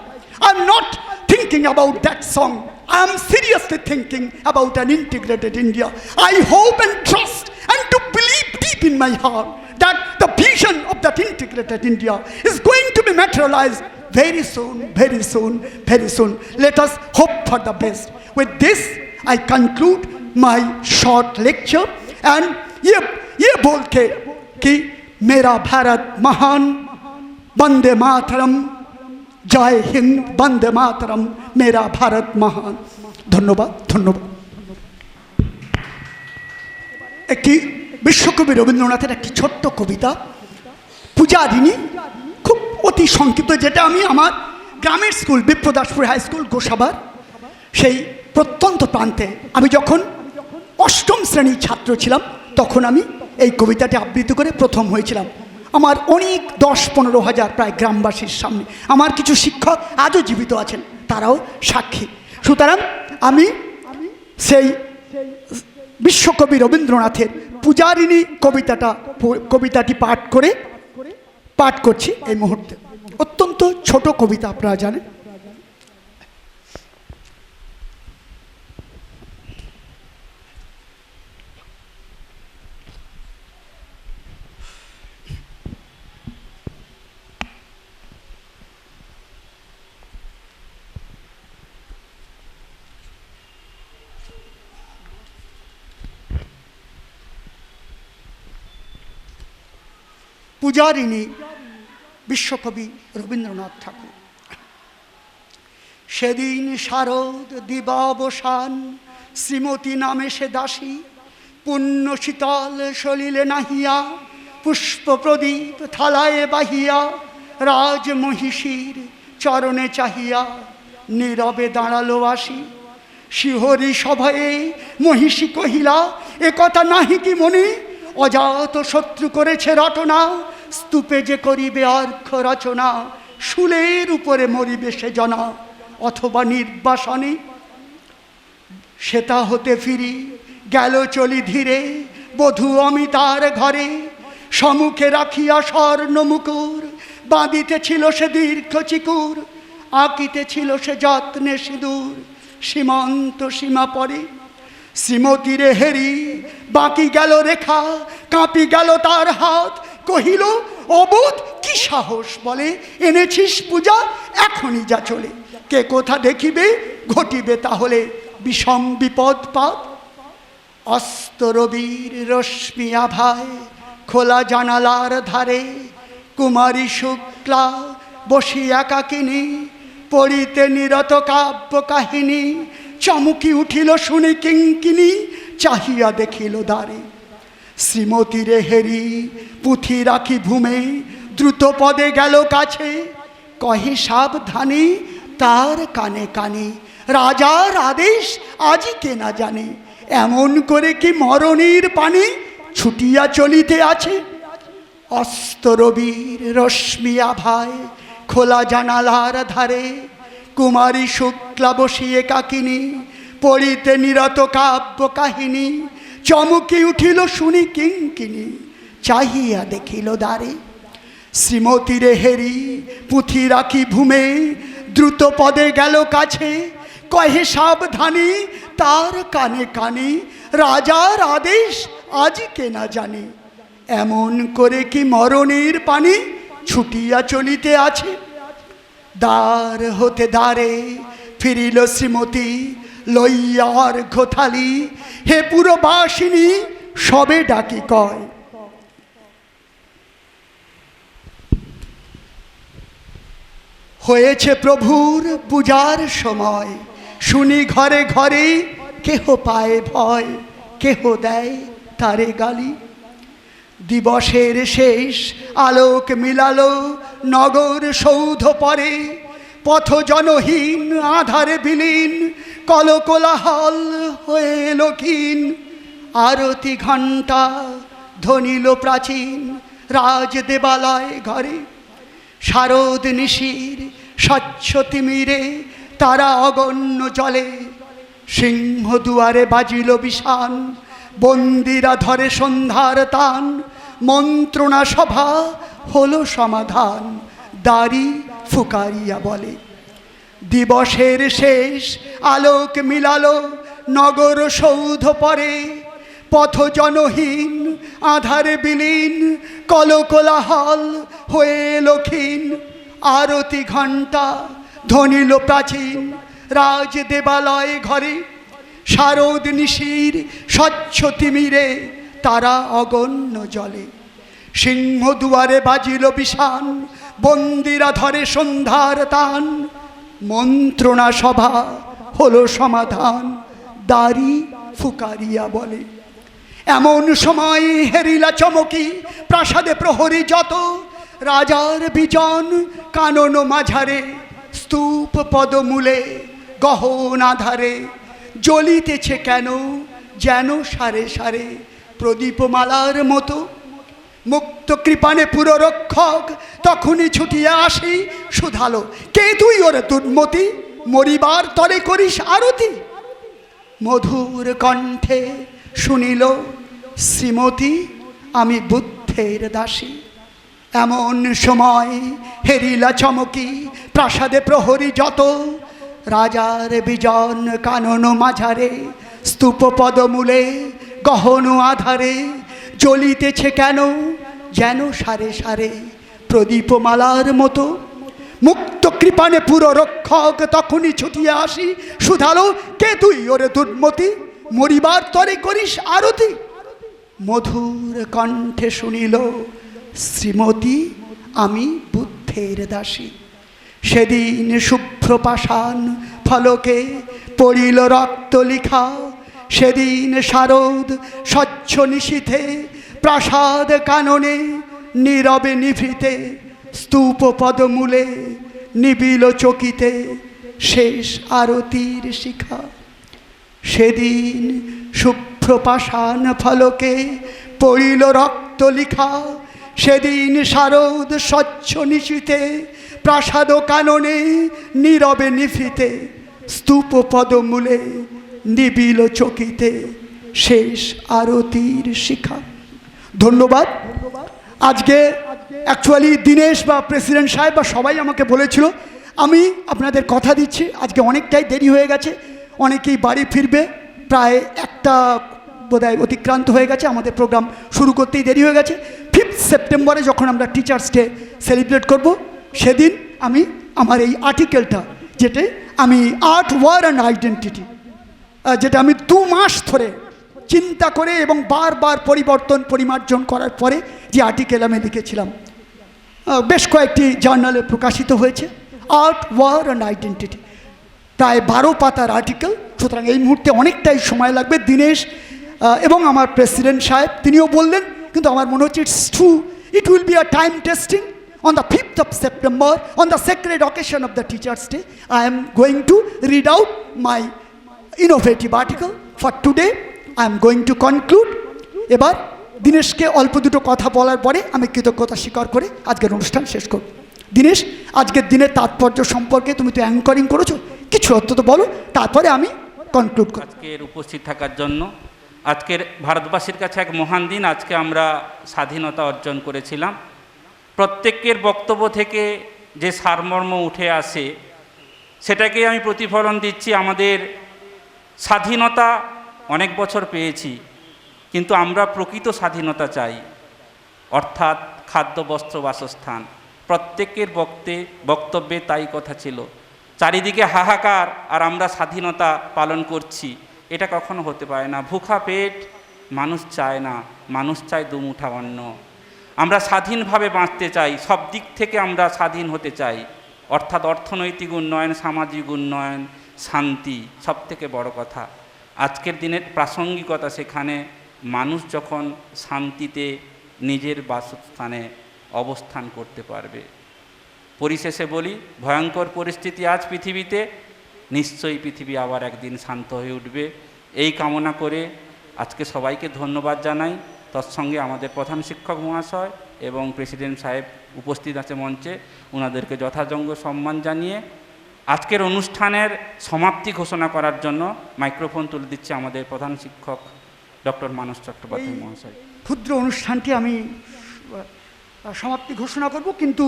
I'm not thinking about that song. I am seriously thinking about an integrated India. I hope and trust and to believe deep in my heart that the vision of that integrated India is going to be materialized very soon, very soon, very soon. Let us hope for the best. With this, I conclude my short lecture and ये बोल के कि मेरा भारत महान, वंदे मातरम, জয় হিন্দ, বন্দে মাতরম, মেরা ভারত মহান। ধন্যবাদ, ধন্যবাদ। একটি বিশ্বকবি রবীন্দ্রনাথের একটি ছোট্ট কবিতা, পূজারিণী, খুব অতি সংক্ষিপ্ত, যেটা আমি আমার গ্রামের স্কুল বিপ্রদাসপুর হাই স্কুল গোসাবার সেই প্রত্যন্ত প্রান্তে আমি যখন অষ্টম শ্রেণীর ছাত্র ছিলাম তখন আমি এই কবিতাটি আবৃত্তি করে প্রথম হয়েছিলাম। আমার অনেক 10-15 হাজার প্রায় গ্রামবাসীর সামনে। আমার কিছু শিক্ষক আজও জীবিত আছেন, তারাও সাক্ষী। সুতরাং আমি সেই বিশ্বকবি রবীন্দ্রনাথের পূজারিণী কবিতাটি পাঠ করছি এই মুহূর্তে। অত্যন্ত ছোট কবিতা, আপনারা জানেন। পূজারিণী, বিশ্বকবি রবীন্দ্রনাথ ঠাকুর। সেদিন শারদ দিবাবসান, শ্রীমতী নামে সে দাসী, পুণ্য শীতল সলিলে নাহিয়া, পুষ্প প্রদীপ থালায় বাহিয়া, রাজ মহিষীর চরণে চাহিয়া, নীরবে দাঁড়ালো আসি। শিহরি সভয়ে মহিষী কহিলা, এ কথা নাহি কি মনে, অজাত শত্রু করেছে রটনা, স্তূপে যে করিবে অর্ঘ্য রচনা, শুলের উপরে মরিবে সে জনা, অথবা নির্বাসনে। সেটা হতে ফিরি গেল চলি ধীরে, বধূ অমিতার ঘরে, সম্মুখে রাখিয়া স্বর্ণ মুকুর, বাঁধিতেছিল সে দীর্ঘ চিকুর, আঁকিতেছিল সে যত্নে সিঁদুর, সীমান্ত সীমা পরে। শ্রীমতীরে হেরি বাকি গেল রেখা, কাঁপি গেল তার হাত, কহিল অবোধ কি সাহস বলে, এনেছিস পূজা এখনই যা চলে, কে কোথা দেখিবে ঘটিবে তাহলে বিষম বিপদ পাত। অস্ত রবির রশ্মি আভায় খোলা জানালার ধারে, কুমারী শুক্লা বসি একাকিনী, পড়িতে নিরত কাব্য কাহিনী, চমকি উঠিল শুনি কিঙ্কিনি, চাহিয়া দেখিল দ্বারে। শ্রীমতীরে হেরি পুঁথি রাখি ভূমে, দ্রুত পদে গেল কাছে, কহে সাবধানে তার কানে কানে, রাজার আদেশ আজি কে না জানে, এমন করে কি মরণের পানে ছুটিয়া চলিতে আছে। অস্ত রবির রশ্মি আভায় খোলা জানালার ধারে, কুমারী শুক্লা বসিয়ে কাকিনী, পড়িতে নিরত কাব্য কাহিনী, চমকি উঠিল শুনি কিঙ্কিনি, চাহিয়া দেখিল দ্বারে। শ্রীমতীরে হেরি পুঁথি রাখি ভূমে, দ্রুত পদে গেল কাছে, কহে সাবধানে তার কানে কানে, রাজার আদেশ আজি কে না জানে, এমন করে কি মরণের পানে ছুটিয়া চলিতে আছে। দ্বার হতে দ্বারে ফিরিল শ্রীমতী, লইয়া অর্ঘ্য থালি, হে পুরবাসিনী সবে ডাকি কয়। হয়েছে প্রভুর পূজার সময়, শুনি ঘরে ঘরে কেহ পায় ভয়, কেহ দেয় তারে গালি। দিবসের শেষ আলোক মিলালো নগর সৌধ পরে, পথ জনহীন আধারে বিলীন, কলকোলাহল হয়ে এলো ক্ষীণ। আরতি ঘণ্টা ধ্বনিল প্রাচীন রাজ দেবালয় ঘরে, শারদ নিশির স্বচ্ছ তিমিরে তারা অগণ্য জলে। সিংহ দুয়ারে বাজিল বিষান, বন্দিরা ধরে সন্ধ্যার তান, মন্ত্রণা সভা হলো সমাধান, দাড়ি ফুকারিয়া বলে। দিবসের শেষ আলোক মিলালো নগর সৌধ পরে, পথ জনহীন আধারে বিলীন, কলকোলাহল হয়ে এলো ক্ষীণ। আরতি ঘণ্টা ধ্বনিল প্রাচীন রাজ দেবালয় ঘরে, শারদ নিশির স্বচ্ছ তিমিরে তারা অগণ্য জলে। সিংহ দুয়ারে বাজিল বিষান, বন্দিরা ধরে সন্ধ্যার তান, মন্ত্রণা সভা হলো সমাধান, দাড়ি ফুকারিয়া বলে। এমন সময় হেরিলা চমকি, প্রাসাদে প্রহরী যত, রাজার বিজন কানন মাঝারে, স্তূপ পদমূলে গহন আধারে, জ্বলিতেছে কেন যেন সারে সারে প্রদীপমালার মতো। মুক্ত কৃপানে পুররক্ষক তখনই ছুটিয়া আসি, শুধালো কে তুই ওরে দুর্মতি, মরিবার তরে করিস আরতি। মধুর কণ্ঠে শুনিল শ্রীমতী, আমি বুদ্ধের দাসী। এমন সময় হেরিলা চমকি, প্রাসাদে প্রহরী যত, রাজার বিজন কানন মাঝারে, স্তূপ পদমূলে গহন আধারে, জ্বলিতেছে কেন যেন সারে সারে প্রদীপমালার মতো। মুক্ত কৃপানে পুররক্ষক তখনই ছুটিয়া আসি, শুধালো কে তুই ওরে দুর্মতি, মরিবার তরে করিস আরতি। মধুর কণ্ঠে শুনিল শ্রীমতী, আমি বুদ্ধের দাসী। সেদিন শুভ্র পাষাণ ফলকে পড়িল রক্ত লিখা, সেদিন শারদ স্বচ্ছ নিশীথে, প্রাসাদ কাননে নীরবে নিভৃতে, স্তূপ পদমূলে নিবিল চকিতে শেষ আরতির শিখা। সেদিন শুভ্র পাষাণ ফলকে পড়িল রক্ত লিখা, সেদিন শারদ স্বচ্ছ নিশীথে, প্রাসাদ কাননে নীরবে নিভৃতে, স্তূপ পদমূলে নিবিল চকিতে শেষ আরতির শিখা। ধন্যবাদ। আজকে অ্যাকচুয়ালি দীনেশ বা প্রেসিডেন্ট সাহেব বা সবাই আমাকে বলেছিল, আমি আপনাদের কথা দিচ্ছি আজকে অনেকটাই দেরি হয়ে গেছে, অনেকেই বাড়ি ফিরবে, প্রায় 1টা বোধহয় অতিক্রান্ত হয়ে গেছে, আমাদের প্রোগ্রাম শুরু করতেই দেরি হয়ে গেছে। 5 সেপ্টেম্বরে যখন আমরা টিচার্স ডে সেলিব্রেট করব, সেদিন আমি আমার এই আর্টিকেলটা, যেটা আমি আর্ট ওয়ার অ্যান্ড আইডেন্টিটি, যেটা আমি 2 মাস ধরে চিন্তা করে এবং বারবার পরিবর্তন পরিমার্জন করার পরে যে আর্টিকেল আমি লিখেছিলাম, বেশ কয়েকটি জার্নালে প্রকাশিত হয়েছে, আর্ট ওয়ার অ্যান্ড আইডেন্টিটি, প্রায় 12 পাতার আর্টিকেল। সুতরাং এই মুহূর্তে অনেকটাই সময় লাগবে। দীনেশ এবং আমার প্রেসিডেন্ট সাহেব তিনিও বললেন, কিন্তু আমার মনে হচ্ছে it's true, it will be a time testing. On the 5th of September, on the sacred occasion of the Teachers' Day, I am going to read out my innovative article. For today, I am going to conclude. এবার দীনেশকে অল্প দুটো কথা বলার পরে আমি কৃতজ্ঞতা স্বীকার করে আজকের অনুষ্ঠান শেষ করব। দীনেশ, আজকের দিনের তাৎপর্য সম্পর্কে তুমি তো অ্যাঙ্করিং করেছো, কিছু অন্তত বলো, তারপরে আমি কনক্লুড করব। আজকের উপস্থিত থাকার জন্য, আজকের ভারতবাসীর কাছে এক মহান দিন। আজকে আমরা স্বাধীনতা অর্জন করেছিলাম। প্রত্যেকের বক্তব্য থেকে যে সারমর্ম উঠে আসে, সেটাকে আমি প্রতিফলন দিচ্ছি। আমাদের স্বাধীনতা অনেক বছর পেয়েছি, কিন্তু আমরা প্রকৃত স্বাধীনতা চাই, অর্থাৎ খাদ্য, বস্ত্র, বাসস্থান। প্রত্যেকের বক্তব্যে তাই কথা ছিল। চারিদিকে হাহাকার, আর আমরা স্বাধীনতা পালন করছি, এটা কখনো হতে পারে না। ভুখা পেট মানুষ চায় না, মানুষ চায় দুমুঠা অন্ন। আমরা স্বাধীনভাবে বাঁচতে চাই, সব দিক থেকে আমরা স্বাধীন হতে চাই, অর্থাৎ অর্থনৈতিক উন্নয়ন, সামাজিক উন্নয়ন, শান্তি, সব থেকে বড় কথা। আজকের দিনের প্রাসঙ্গিকতা সেখানে, মানুষ যখন শান্তিতে নিজের বাসস্থানে অবস্থান করতে পারবে। পরিশেষে বলি, ভয়ঙ্কর পরিস্থিতি আজ পৃথিবীতে, নিশ্চয়ই পৃথিবী আবার একদিন শান্ত হয়ে উঠবে, এই কামনা করে আজকে সবাইকে ধন্যবাদ জানাই। তৎসঙ্গে আমাদের প্রধান শিক্ষক মহাশয় এবং প্রেসিডেন্ট সাহেব উপস্থিত আছে মঞ্চে, ওনাদেরকে যথাযোগ্য সম্মান জানিয়ে আজকের অনুষ্ঠানের সমাপ্তি ঘোষণা করার জন্য মাইক্রোফোন তুলে দিচ্ছে আমাদের প্রধান শিক্ষক ডক্টর মানস চট্টোপাধ্যায় মহাশয়। ক্ষুদ্র অনুষ্ঠানটি আমি সমাপ্তি ঘোষণা করব, কিন্তু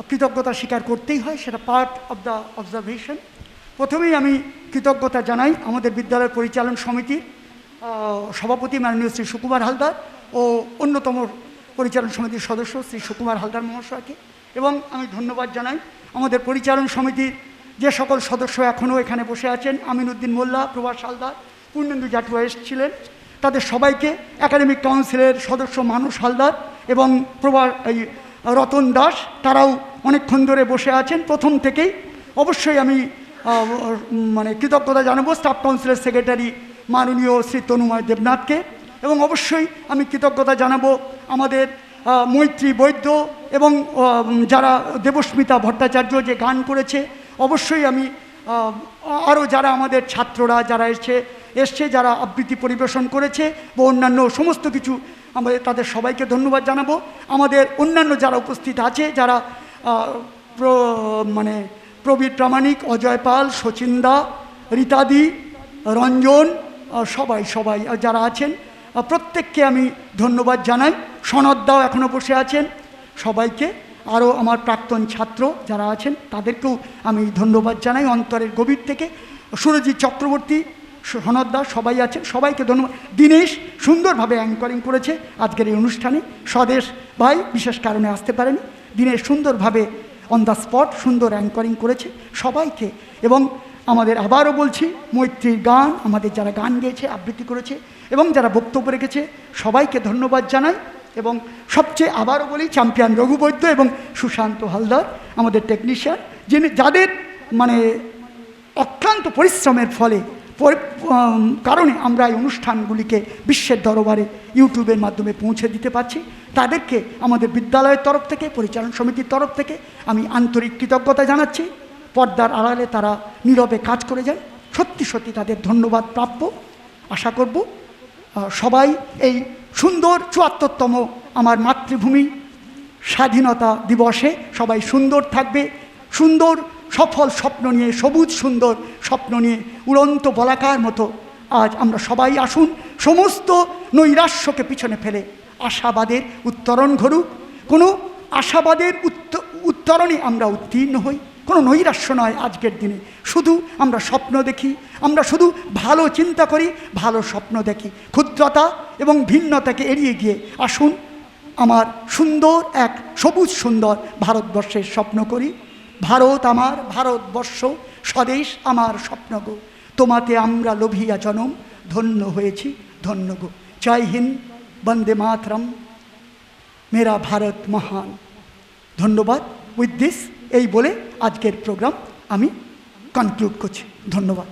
কৃতজ্ঞতা স্বীকার করতেই হয়, সেটা পার্ট অফ দ্য অবজারভেশন। প্রথমেই আমি কৃতজ্ঞতা জানাই আমাদের বিদ্যালয়ের পরিচালন সমিতির সভাপতি মাননীয় শ্রী সুকুমার হালদার ও অন্যতম পরিচালন সমিতির সদস্য শ্রী সুকুমার হালদার মহাশয়কে, এবং আমি ধন্যবাদ জানাই আমাদের পরিচালন সমিতির যে সকল সদস্য এখনও এখানে বসে আছেন, আমিনুদ্দিন মোল্লা, প্রভাস হালদার, পূর্ণেন্দু জাটুয়া এসেছিলেন, তাদের সবাইকে, একাডেমিক কাউন্সিলের সদস্য মানুষ হালদার এবং রতন দাস, তারাও অনেকক্ষণ ধরে বসে আছেন প্রথম থেকেই। অবশ্যই আমি মানে কৃতজ্ঞতা জানাবো স্টাফ কাউন্সিলের সেক্রেটারি মাননীয় শ্রী তনুময় দেবনাথকে, এবং অবশ্যই আমি কৃতজ্ঞতা জানাবো আমাদের মৈত্রী বৈদ্য এবং যারা দেবস্মিতা ভট্টাচার্য যে গান করেছে। অবশ্যই আমি আরও যারা আমাদের ছাত্ররা যারা এসছে যারা আবৃত্তি পরিবেশন করেছে বা অন্যান্য সমস্ত কিছু আমাদের তাদের সবাইকে ধন্যবাদ জানাবো। আমাদের অন্যান্য যারা উপস্থিত আছে যারা মানে প্রবীর প্রামাণিক, অজয় পাল, শচীনদা, রীতাদি, রঞ্জন, সবাই যারা আছেন প্রত্যেককে আমি ধন্যবাদ জানাই। সনদদাও এখনও বসে আছেন, সবাইকে। আরও আমার প্রাক্তন ছাত্র যারা আছেন তাদেরকেও আমি ধন্যবাদ জানাই অন্তরের গভীর থেকে। সুরজিৎ চক্রবর্তী, সনদদা সবাই আছেন, সবাইকে ধন্যবাদ। দীনেশ সুন্দরভাবে অ্যাঙ্করিং করেছে আজকের এই অনুষ্ঠানে। স্বদেশ ভাই বিশেষ কারণে আসতে পারেনি, দীনেশ সুন্দরভাবে অন দ্য স্পট সুন্দর অ্যাঙ্করিং করেছে সবাইকে। এবং আমাদের আবারও বলছি মৈত্রীর গান, আমাদের যারা গান গেয়েছে, আবৃত্তি করেছে এবং যারা বক্তব্য রেখেছে সবাইকে ধন্যবাদ জানাই। এবং সবচেয়ে আবারও বলি চ্যাম্পিয়ন রঘুবৈদ্য এবং সুশান্ত হালদার আমাদের টেকনিশিয়ান, যাদের মানে অক্লান্ত পরিশ্রমের ফলে কারণে আমরা এই অনুষ্ঠানগুলিকে বিশ্বের দরবারে ইউটিউবের মাধ্যমে পৌঁছে দিতে পারছি। তাদেরকে আমাদের বিদ্যালয়ের তরফ থেকে, পরিচালন সমিতির তরফ থেকে আমি আন্তরিক কৃতজ্ঞতা জানাচ্ছি। পর্দার আড়ালে তারা নীরবে কাজ করে যান, সত্যি তাদের ধন্যবাদ প্রাপ্য। আশা করব সবাই এই সুন্দর ৭৪তম আমার মাতৃভূমি স্বাধীনতা দিবসে সবাই সুন্দর থাকবে, সুন্দর সফল স্বপ্ন নিয়ে, সবুজ সুন্দর স্বপ্ন নিয়ে উড়ন্ত বলাকার মতো আজ আমরা সবাই আসুন সমস্ত নৈরাশ্যকে পিছনে ফেলে আশাবাদের উত্তরণ ঘটুক। কোনো আশাবাদের উত্তরণে আমরা উত্তীর্ণ হই, কোনো নৈরাশ্য নয়। আজকের দিনে শুধু আমরা স্বপ্ন দেখি, আমরা শুধু ভালো চিন্তা করি, ভালো স্বপ্ন দেখি। ক্ষুদ্রতা এবং ভিন্নতাকে এড়িয়ে গিয়ে আসুন আমার সুন্দর এক সবুজ সুন্দর ভারতবর্ষের স্বপ্ন করি। ভারত আমার, ভারতবর্ষ স্বদেশ আমার স্বপ্ন গো, তোমাতে আমরা লোভিয়া জনম, ধন্য হয়েছি ধন্য গো। জয় হিন্দ, বন্দে মাতরম, মেরা ভারত মহান। ধন্যবাদ। উইথ দিস এই বলে আজকের প্রোগ্রাম আমি কনক্লুড করছি। ধন্যবাদ।